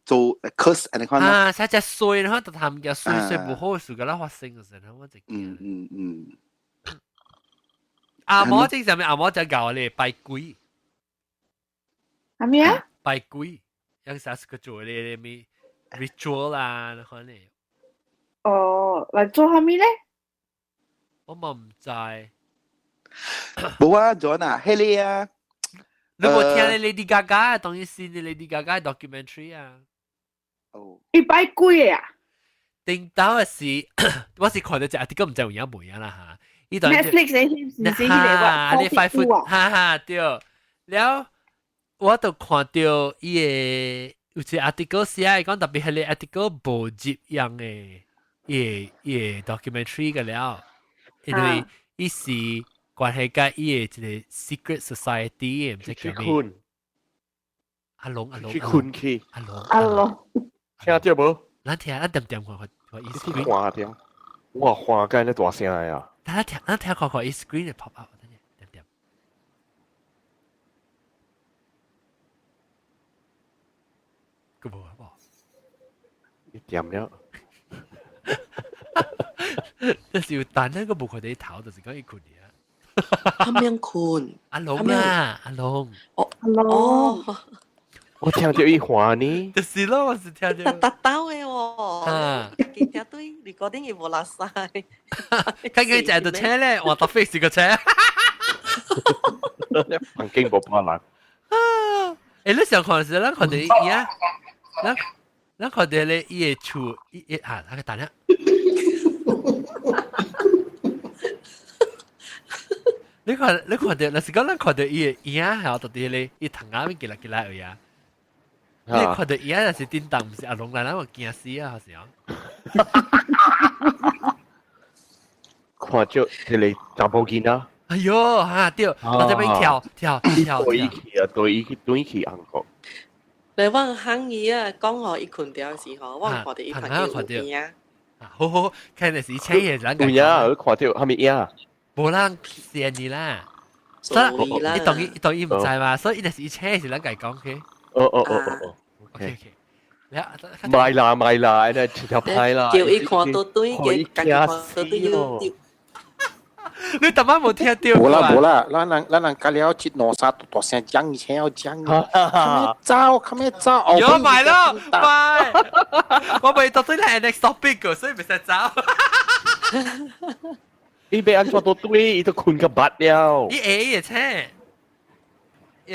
做 curse 安尼看咯。啊，實在衰，然後就他們嘅衰唔好嘅事，嗰啲發生嘅時候，我就驚。阿嬤正常咩？阿嬤就教我哋拜鬼。係咩啊？拜鬼，有時候個做你咩 ritual 啊，可能。哦，嚟做虾米咧？我嘛唔知。冇啊，John 啊，係你啊。你冇聽你 Lady Gaga 當然是你 Lady Gaga documentary 啊。哦。100幾啊？頂到嘅是，我是看到只，啲個唔知有影冇影啦嚇。呢度 Netflix 你是嚇，你快闊，哈哈對。了，我就看到伊個有隻 article 寫，講特別係你 article 無接樣嘅，伊個 documentary 嘅了，因為伊是關係甲伊個一個 secret society 唔知叫咩。阿龍，去困去。阿龍，聽到無？咱聽，咱點看伊 screen。看聽，哇，看緊你大聲嚟啊！咱聽看伊 screen 嘅 pop up，點。個無啊？一點了。但是有等那個無看到伊頭，就是講伊困嘅。他免困。阿龍啊，阿龍。哦。我聽到伊話呢，就是咯，我是聽到。特兜嘅喎，見聽對，你嗰啲嘢冇拉晒。跟住就係度車咧，我搭飛士個車。環境冇可能。誒，你上看時，咱看到伊啊，咱看到咧伊個厝，嚇，那個等下。你看到，那是講咱看到伊個伊啊，係到底咧，伊藤啱邊幾來位啊？你看到伊啊，是叮當，唔是阿龍來，咱我驚死啊，好似啊！看到這裡查某囡仔，哎呦嚇，對，我這邊跳，對去啊，對去韓國。你問行伊啊，講我伊困掉嘅時候，我看到伊拍嘅有影啊。好，看的是以前嘅人。有影，我看到係咪影？無人寫你啦，所以你當然唔知嘛，所以那是以前是人家講嘅。OK，買啦，那條牌啦。叫伊看到對嘅，家己看到對要。你特晚冇聽到？冇啦，咱人隔了接羅沙大聲講，以前要講。佢咩招？有買咯，買。我咪到對係 next topic 嘅，所以唔使找。伊被安怎到對，伊都困個八了。伊也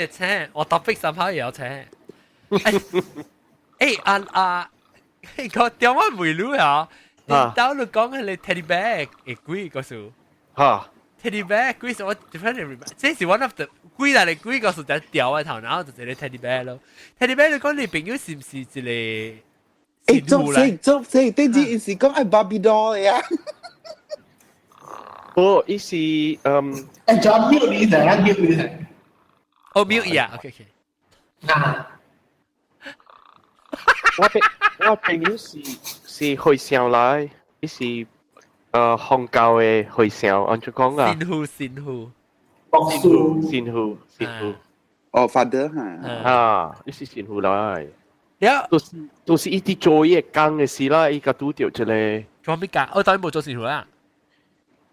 請，我 topic 三號也要請。個點我未รู้啊？你到你講係你 teddy bear 嘅貴個數。嚇 ，teddy bear 貴我 different， 這是 one of the 貴啦，你貴個數就掉喺頭，然後就係你 teddy bear 咯。teddy bear 你講你朋友是唔是一個？做死，等陣伊是講愛 Barbie doll 呀。哦，伊是John mute 你睇，mute 你睇。哦 mute 呀 ，OK。我朋友是會上來，伊是宗教嘅會上，按住講啊。善護。哦 ，father 嚇。啊，伊是善護來。都是伊啲做嘢工嘅事啦，伊個拄着一個。做咩工？我當然冇做善護啦。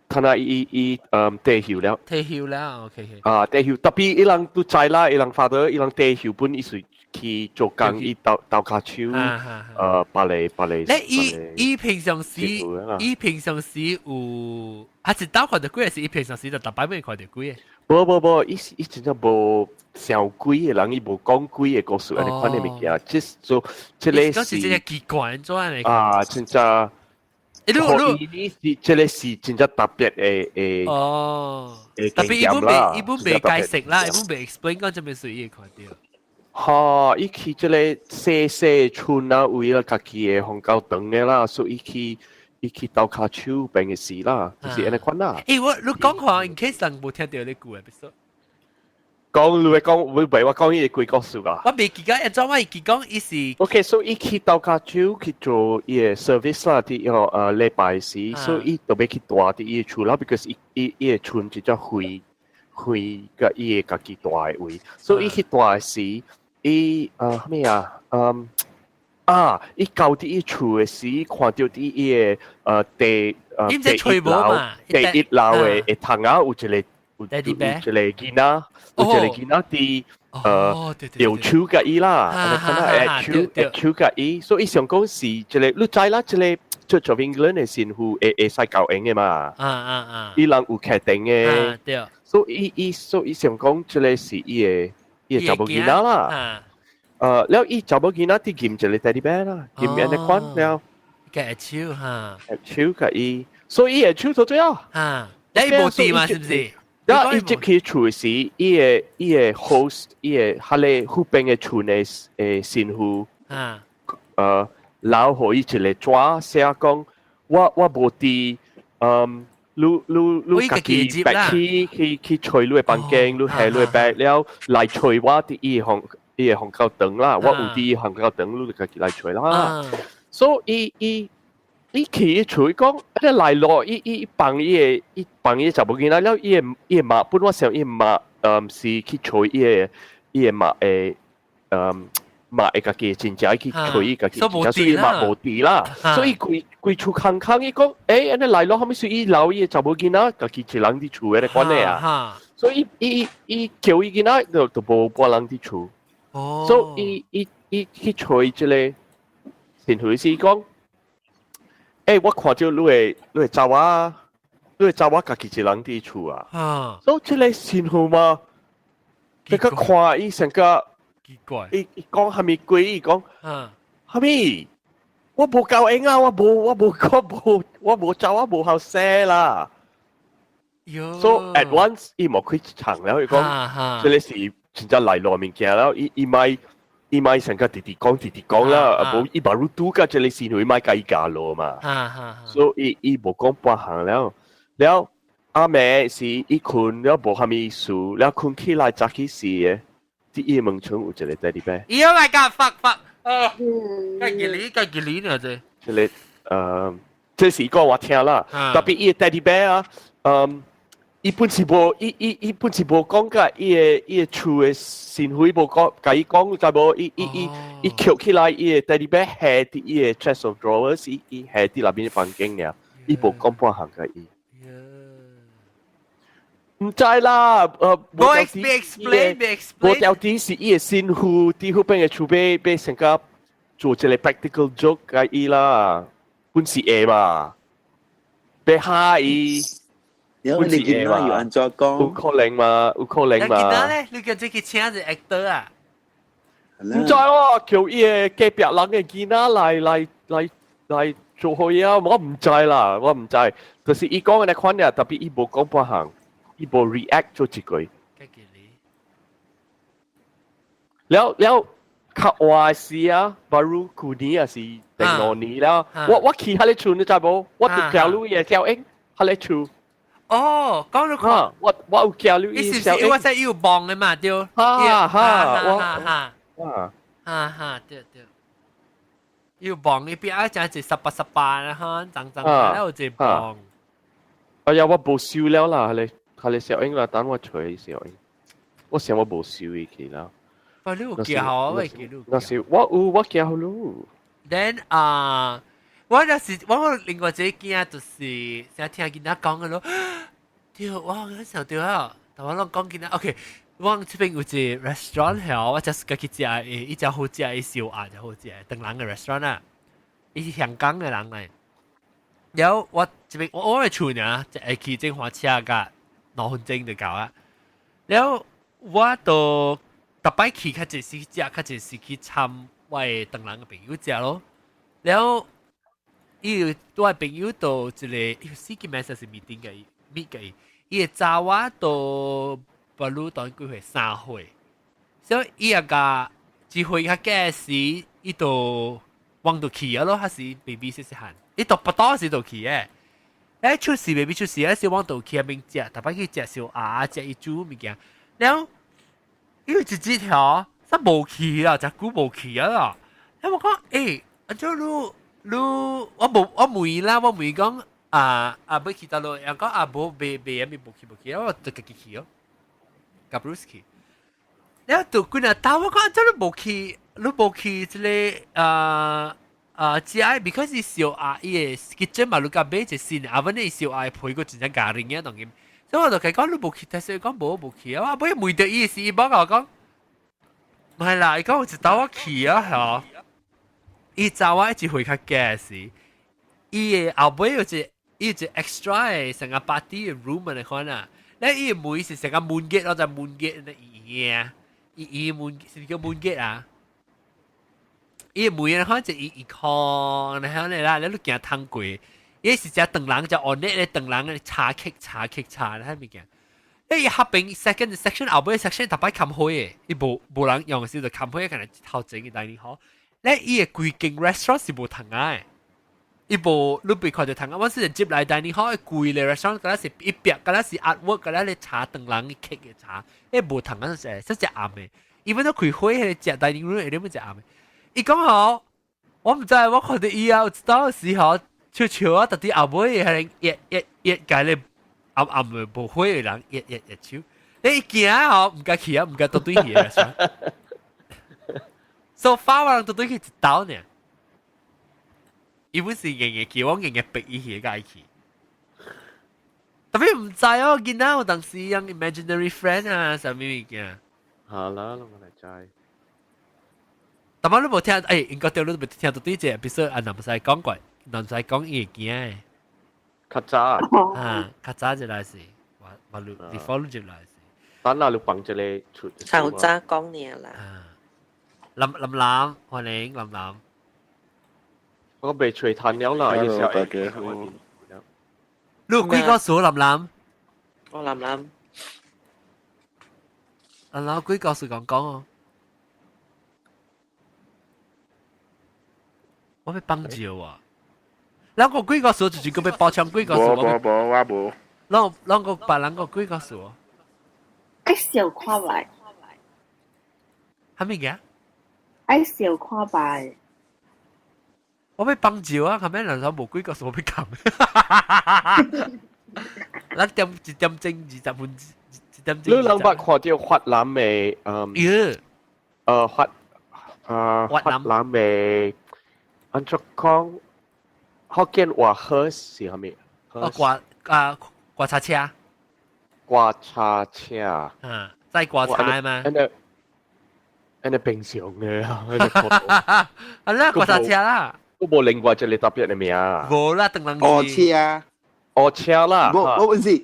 睇下伊退休了。退休了 ，OK。啊，退休，特別伊人都知啦，伊人 father，伊人退休本伊是。去做工，伊鬥卡手，芭蕾。咧，伊平常時有，還是鬥看到幾個是伊平常時就逐擺尾看到幾個。無，伊真正無上幾個人，伊無講幾個故事，安尼款嘅物件，即做即個是。講是真係奇怪咁樣嚟。啊，真正。伊即個是真正特別嘅哦。特別伊本未解釋啦，伊本未 explain 講做咩事伊看到。哈，伊去即個細村啊，為了家己嘅紅狗長嘅啦，所以伊去鬥卡手病嘅事啦，就是安尼款啦。你講下 in case 人冇聽到你句 episode。會講伊個故事噶。我未記得，怎麼佢講伊是 ？OK， 所以伊去鬥卡手去做伊嘅 service 啦，啲禮拜時，所以伊特別去大啲伊嘅厝啦 ，because 伊嘅村就叫灰個伊嘅家己大嘅位，所以伊去大時。伊咩啊？伊到啲伊厝嘅時，看到啲伊嘅第一樓嘅窗口有一個囡仔，有一個囡仔搖手嘅伊啦，可能係手嘅伊，所以上講是一個你知啦，一個Church of England 嘅神父會使教英嘅嘛，伊人有決定嘅，所以上講一個是伊嘅查某囡仔啦，แล้ว伊查某囡仔啲劍一個 teddy bear 啦，劍人嘅款了，嘅手嚇，手嘅伊，所以伊嘅手做最好，你冇掂嘛是唔是？然後伊接佢厝時，伊個 host， 伊個下咧後邊嘅厝嘅神父，然後伊一個抓寫講，我無佇，你家己白去吹你嘅房間，你下你嘅白了來吹我啲伊個烘烤燈啦，我有啲烘烤燈，你家己來吹啦，所以伊去厝講，一來落伊幫伊查某囡仔了，伊個媽本我想伊媽是去吹伊個媽誒媽會家己真正去吹伊家己，所以媽無佇啦，所以規厝空空伊講，安尼來落後尾是伊留伊個查某囡仔家己一人佇厝嘅關係啊，所以伊叫伊囡仔就無半人佇厝，所以伊去吹一個神父是講。我看到你會查我家己一人佇厝啊，所以這個神父嘛，你個看伊成個奇怪，伊講蝦米鬼？伊講蝦米？我無教英啊，我無查我無好寫啦。So at once 伊冇開場了，伊講，這個是真正來路物件了，伊咪成個弟弟講啦，無伊巴魯都個這裡先會買計價咯嘛，所以伊無講半行了阿妹是伊困了無蝦米事，了困起來早起時嘅，啲伊門窗有一個在裡邊。Oh my god fuck，計幾年啊這？這個這是個我聽啦，特別伊 teddy bear 啊，伊本是無講個伊個厝嘅神父無講，甲伊講就無伊翹起來伊個 teddy bear 下佇伊個 chest of drawers，伊下佇內邊嘅房間爾，伊無講半項甲伊。唔知啦，無 explain， 無條件是伊個神父佇後邊嘅厝俾成個做一個 practical joke 甲伊啦，本是會嘛，俾嚇伊。因為你見到有人做講，有可能嘛？你見到咧？你叫這個請一個 actor 啊？唔知喎，叫伊個隔壁人嘅囡仔來做好嘢，我唔知啦，我唔知。就是伊講嘅款嘢，特別伊無講半項，伊無 react 做一句。了較晏時啊，巴如舊年啊是定兩年啦。我去喺你厝你知無？我條條路嘢條英喺你厝。哦，講到看，我有教你伊是我在有幫的嘛，對。對。有幫伊邊啊，真係18啦，哈，爭啦，有隻幫。哎呀，我無收了啦，係你小英啦，等我吹小英。我想我無收伊去啦。哦，你有教啊？我記錄。那是我教咯。Then 我另外一個囝就是成日聽囡仔講嘅咯，對，我想對啊，但我講囡仔 ，OK， 我這邊有一個 restaurant 係，我就是去食誒，一隻好食嘅燒鴨就好食，鄧人嘅 restaurant 啊，伊是香港嘅人嚟。然後我這邊我嘅厝呢，就係去正華車㗎，2分鐘就夠啦。然後我都特別去較濟時食，較濟時去參我嘅鄧人嘅朋友食咯，然後。伊我朋友到一個，伊死記名是 meeting 嘅，meet 嘅，伊個查我到不如當幾歲3歲，所以伊個一歲較假時，伊就往到去啊咯，還是 baby 細細漢，伊讀不到時就去誒，出事 baby 出事，時往到去入面食，特別去食燒鴨，食伊煮物件，然後伊有一條，煞無去啊，隻久無去啊，然後我講阿做我問伊啦，我問伊講要去到咯，人講無未咪無去，我就自己去哦，甲 Bruce 去，然後到幾日到我講真你無去即個食，because 伊燒鴨伊個 kitchen 嘛，你甲買一新，阿文伊燒鴨配個真正家人嘅當然，所以我就佢講你無去，但是講無去啊，我問到伊時，伊幫我講唔係啦，伊講有一道我去啊，嗬，伊找我一直回較假時，伊嘅後尾有一 extra 嘅成個 party 嘅 room 嚟看啊，咧伊嘅門是成個 moon gate 咯，就 moon gate 嘅伊 moon 是叫 moon gate 啊，伊嘅門嘅看就伊看，然後咧啦，你都見通過，伊是只長廊就按呢咧長廊嘅茶咧喺邊嘅。伊合併 second section 後尾 section 特別冚開嘅，伊無人用嘅時就冚開，可能頭整嘅dining hall。咧伊嘅規間 restaurant 是無同嘅，伊無你別看到同嘅，我是接來dining hall 嘅貴嘅 restaurant，嗰啲是一邊，嗰啲是 artwork，嗰啲咧茶長廊嘅 cake 嘅茶，伊無同嘅係真係啱嘅。伊本都開開嘅隻 dining room 係點樣隻啱嘅？伊講好，我唔知，我看到伊啊，有當時候悄啊，特啲後尾係一解咧。暗嘅無火嘅人，一手，你行吼，唔敢去啊，唔敢倒對去嘅，是吧？So far 我人倒對去一刀呢，伊本是硬去，我硬逼伊去嘅去。特別唔知哦，見到有當時用 imaginary friend 啊，什麼物件？好啦，我嚟知。但係你冇聽，誒，應該對你冇聽到對隻，比如說啊，南唔使講過，南唔使講嘢嘅。較早啊，較早就來是，我你 follow 就來是。等下你放這裡出。頭早講嘢啦。林，歡迎林。我被吹彈了啦，一小大家好。你有幾個數林？我林。林幾個數講哦？我被幫住喎。兩個幾個數就是個被包槍幾個數。我無。兩個別兩個幾個數。愛小看白。係咪嘅？愛小看白。我被幫住啊！後尾兩首無幾個數我被撳。咱點一點鐘20分，一點鐘。你兩百看到發藍嘅發藍嘅，按照講。福建話 hearse 是係咪？刮茶車。刮茶車。嗯，在刮茶嘛。安尼平常嘅啊。啊啦，刮茶車啦。都冇另外一個特別嘅名啊。冇啦，等人。蚵車啦。唔是，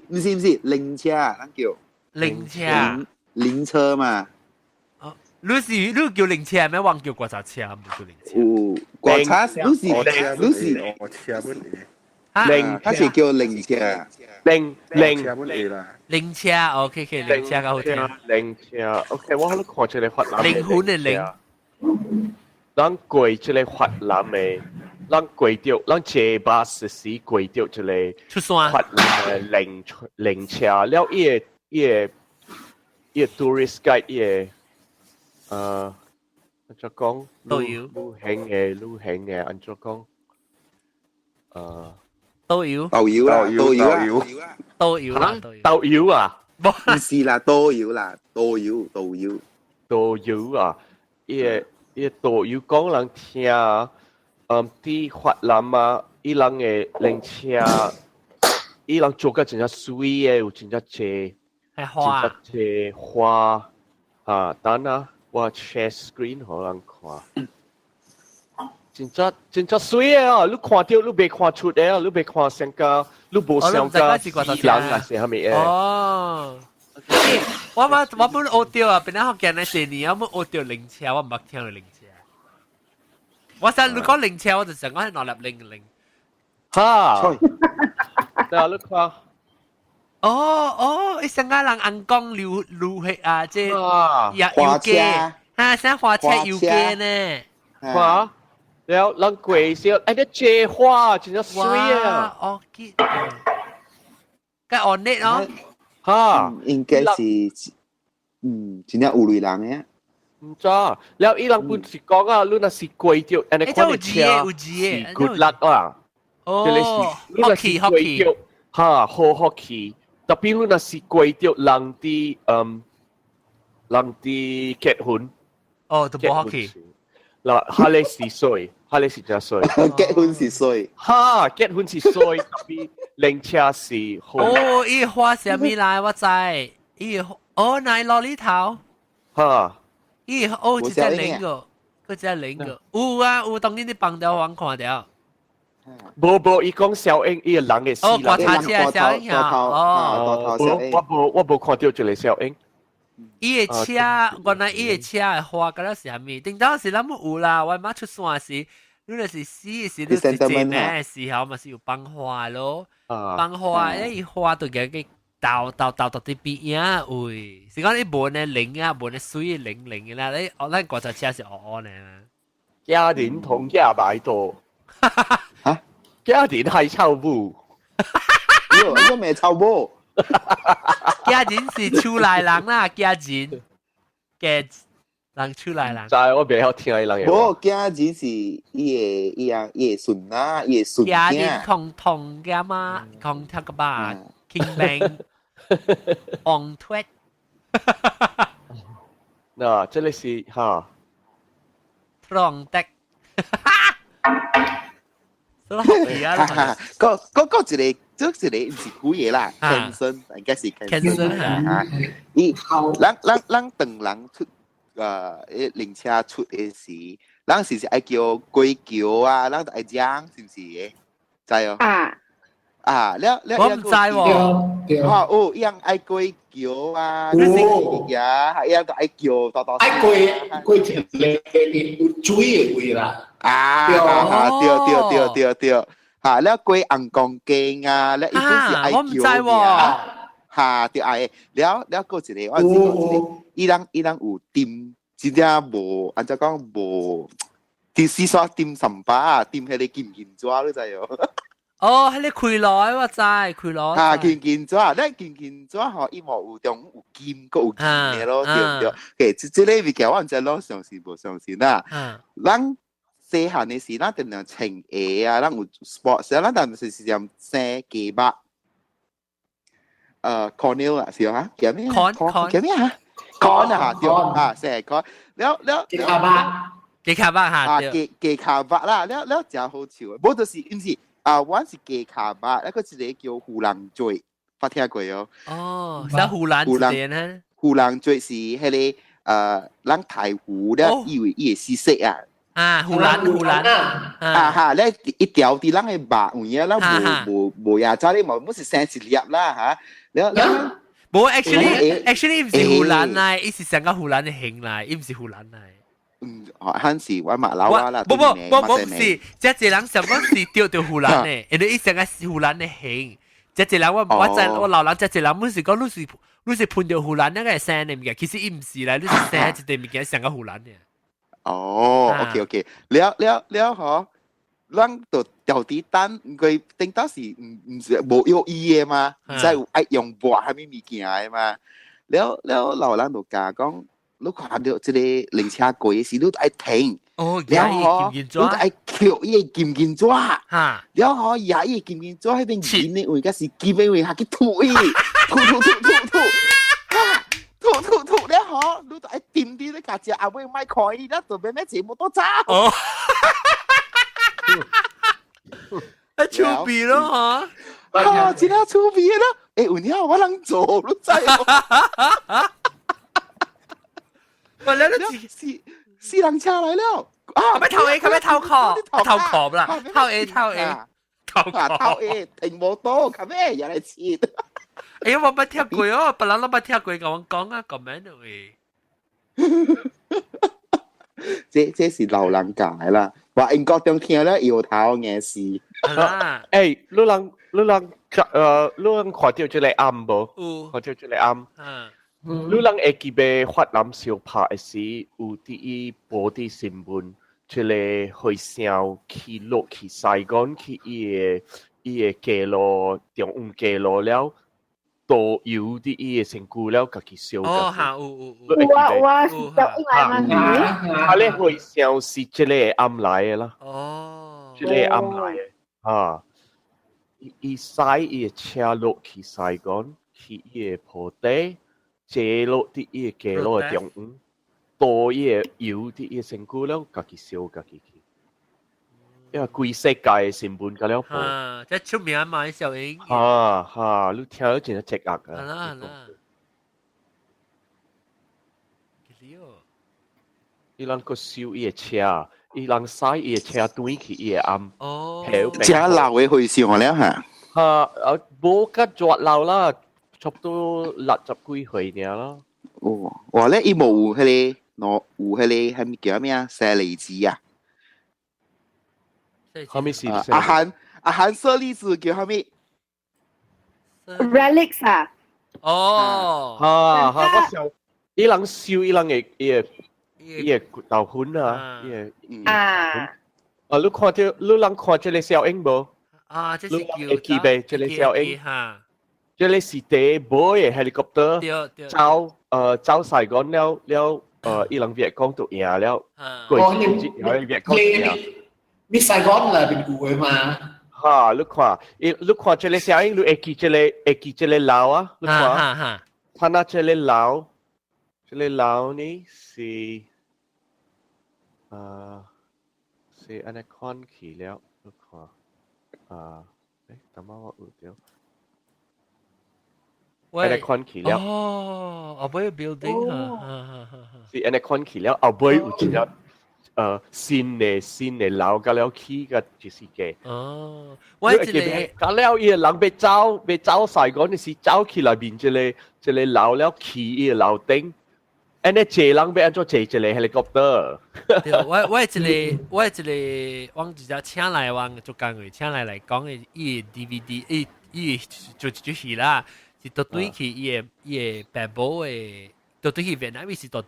靈車，咱叫。靈車。靈車嘛。你叫靈車咩？我叫刮茶車，唔叫靈車。有刮茶，你是。靈，它是叫靈車。靈車 ，OK， 靈車較好聽。靈車 ，OK， 我喺度看出嚟發藍。靈魂嘅靈。咱過出嚟發藍嘅，咱過掉，咱坐巴士時過掉出嚟。出山。發藍嘅靈車，了伊個 tourist guide 按照講，旅行嘅，按照講，導遊啊，唔是啦，導遊啊，伊個導遊講人聽，啲發藍啊，伊人嘅靈車，伊人做個真正水嘅，有真正謝，花，啊，等啊。我 share screen 互人看，真正水啊！你看到你未看出嚟啊！你未看上個，你無上個自然啊是係咪誒？哦，我本學到啊，邊個學嘅呢？第年我學到靈車，我唔捌聽到靈車。我想你講靈車，我就想講係哪粒靈。嚇！嗱，你看。伊成個人紅光流血啊！即花車啊，像花車油雞呢？花，แล้ว人過時候，啲借花真係水啊！哦，個按呢咯？嚇，應該是真係有類人嘅。唔知，แล้ว伊人本是講啊，你那是過掉，人哋看你車是 good luck 啊！哦，hockey，嚇，好 hockey。特別你那是過掉人啲結婚，都冇 hockey。嗱，下你是衰，下你是真衰。結婚是衰。嚇，結婚是衰，特別靈車是好。哦，伊花什麼來？我知，伊奶酪梨頭。嚇，咦，哦，一只零個，嗰只零個，有啊，有當年你放掉我看掉。無，伊講小英，伊個人嘅死哦，觀察車小英啊，哦，我無看到一個小英。伊個車，原來伊個車係花嗰陣時係咪？定當時諗有啦，我媽出山時，你就是死時，你是做咩時候咪是有放花咯？放花，伊花對嘅倒到啲邊啊，喂！是講你無呢零啊，無呢水零嘅啦，你我咱觀察車是黑呢。家人同家買多。嚇？家人係臭母。呢個咩臭母？家人是出來人啦，家人嘅人出來人。就係我未曉聽伊人嘅。冇家人是伊個孫啊，伊個孫。家人同嘅嘛，同聽個吧，King Bang，on tweet。嗱，這裡是嚇。同的。所以學嘢啊！嗰一個。即係唔是古嘢啦 ，Canson 應該是 Canson 嚇。咱等人出靈車出嘅時，咱是愛叫龜橋啊，咱就愛講是唔是？知哦？我唔知喎。哦，一樣愛龜橋啊，呀，一樣都愛叫多。愛龜條你有水嘅位啦。對。嚇，แล้วกล้วยอังกองเกงอ่ะแล้วอีกคนสิไอคิวเนี่ย嚇對ไอแล้วก็一個我知伊人有點真正無按照講無啲試刷點三把點迄個金銀紙你知哦哦迄個開來我知開來嚇金銀紙咧金銀紙吼伊無有中有金個有金嘅咯對唔對？誒即個物件我唔知攞相信無相信啦咱細漢嘅時，咱定係穿鞋啊，咱有 sports，咱但係是用生雞肉，cornel 啊，是啊，叫咩叫咩啊 ？corn 啊，對啊，生 corn，แล้ว雞卡巴嚇，雞卡巴啦，แล้ว真好笑，冇就是唔是我是雞卡巴，一個一個叫胡蘭嘴，發聽過哦？哦，係胡蘭呢？胡蘭嘴是迄個咱台湖咧，以為伊係試食啊。胡蘭嚇咧一條啲人係白嘢啦，冇呀，就你冇是生一粒啦嚇，แล้ว冇 actually 唔是胡蘭嚟，伊是成個胡蘭嘅形嚟，伊唔是胡蘭嚟。嗰時我馬老啊啦，唔是，即係人上嗰時掉胡蘭嘅，人哋伊成個胡蘭嘅形，即係人我老人即係人冇時講你是判掉胡蘭那個係生嘅物件，其實伊唔是啦，你是生一啲物件成個胡蘭嘅。哦 ，OK， แล้ว嗬，咱就掉啲單，佢頂多是唔是冇有意嘅嘛，唔使愛用薄係咪物件嘅嘛，แล้ว老人就講講，你看到即個靈車過嘅時，你都愛停，แล้ว嗬，你都愛翹伊個金銀紙，แล้ว嗬，呀伊個金銀紙喺邊錢呢？為個是基本為下去吐伊，吐。吐咧嗬，你都係掂啲咧，架隻阿妹咪開，一做咩全部都走。哦，一粗鼻咯嚇，真係粗鼻咯。誒，有啲我能做，你知喎。喂，你私人車嚟了。啊，咩偷 A，佢咩偷殼啦？偷 A，停冇到，佢咩人嚟切？哎，我冇聽過哦，別人都冇聽過我講啊，咁樣嘅。這是老人講啦，話英國中聽咧搖頭硬事。誒，你人看到這個暗無？看到這個暗。你人會記得發南小拍嘅時，有啲報啲新聞，這個去上去落去西港去伊個街路中央街路了。都有啲嘢成故了，家己燒嘅。哦，嚇，哇，就因為啊，你會消失即係暗嚟嘅啦。哦，即係暗嚟嘅。啊，伊駛伊車落去西港，去伊個坡地，借落啲伊個街路嘅中央，多伊個油啲嘢成故了，家己燒家己去。因為規世界新聞㗎了噃，即係出名嘛，小英。你聽到真係隻壓㗎。係啦。伊人個燒伊個車，伊人駛伊個車轉去伊個暗。哦。真老嘅去上了嚇。冇咁作老啦，差不多60幾歲爾啦。哦，我咧伊冇迄個，有迄個係咪叫咩啊？舍利子啊？後面是阿韓舍利子叫後面 relics 啊？哦。我想伊人燒伊人嘅骨頭粉啊，你看到你人看這個小英無？這是叫會記唄，這個小英，這個是第部嘅 helicopter 走Sài Gòn了，伊人越講都贏了，過去越講贏。你Sài Gòn là bên cũ ấy mà.你看這個小英，你會記這個樓啊？你看，看到這個樓，這個樓呢是是安尼看起了，你看。等下我有掉。安尼看起了。哦，後尾 building 是安尼看起了，後尾有一個新嘅樓，甲了起個就是嘅。哦，我一個，甲了伊個人要走Sài Gòn，你是走起來面一個樓了起伊個樓頂。安尼坐人要安怎坐一個 helicopter？ 對，我一個往直接請來往做工位，請來講嘅伊個 DVD，伊就是啦，是到對去伊個爸母嘅，到對去越南是到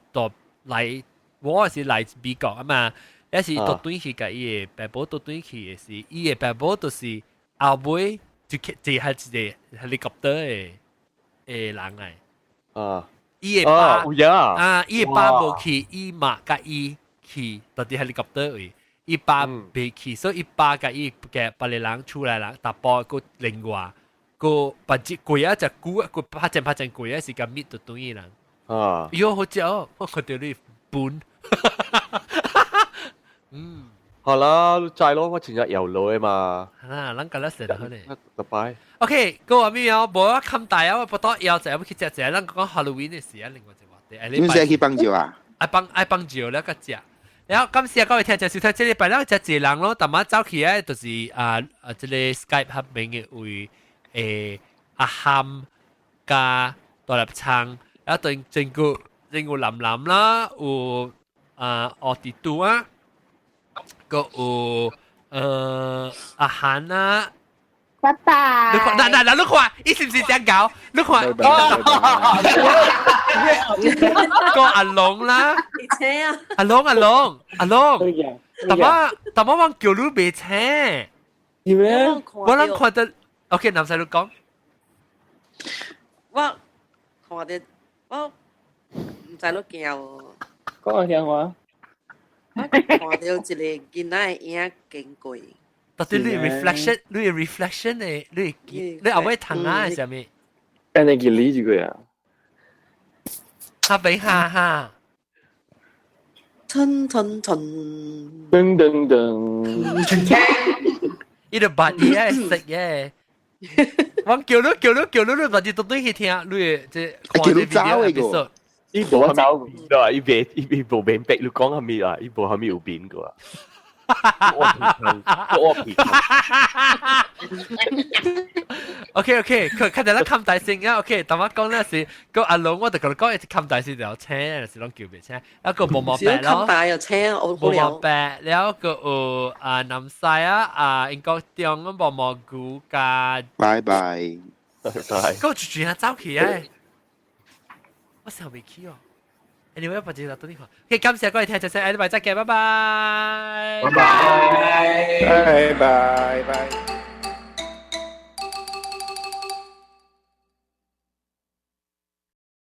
來，我是來美國啊嘛，也是到對去甲伊個爸母到對去嘅是，伊個爸母就是後尾就係一個 helicopter 嘅人嚟。伊個爸伊個爸無去，伊媽甲伊去，到底 helicopter 位，伊爸未去，所以伊爸甲伊嘅別個人出來人，搭波個另外個辦隻貴啊，隻股個拍正貴啊，是甲搣到對人。喲好正哦，我看到你本。好啦，你知咯，我前日遊路啊嘛。咱今日食得好咧。拜拜。OK，個話咩啊？無咁大啊！我不多要就要去食，咱講 Halloween 嘅事啊，另外一個話題。你們去幫照啊？愛幫照了個食。然後今時各位聽就收睇這禮拜咧，就一人咯，但係走起咧就是這個 Skype 合名嘅為阿涵加大立昌，然後對整個藍啦，有奧迪杜啊，個有阿涵啊。拜拜。你看，你看，伊是唔是這樣搞？你看，個阿龍啦，阿龍，但我忘叫你未請，點咩？我諗看得 ，OK， 男細路講，我看得我唔知你叫，講下聽話。我看到一個囡仔影經過。到底你 reflection 嘅，你後尾睇下係咩？誒，你見呢句啊？下俾下。噔。噔噔噔。呢度白嘢係食嘅。我叫你，或者到底去聽你即看啲 video episode。呢部係咪有變啊？呢部變逼你講係咪啊？呢部係咪有變㗎？OK，佢睇得咁大聲啊 ！OK，但我講咧是個阿龍，我就講一直咁大聲就車，是講叫咩車？一個毛毛白咯，咁大又車，毛毛白，แล้ว個南西啊，英國中個毛毛菇加，拜拜，個住下走起啊！我成日未去哦。Anyway， 不知道到呢個。OK，感謝各位聽眾，下禮拜再見，拜拜。拜拜。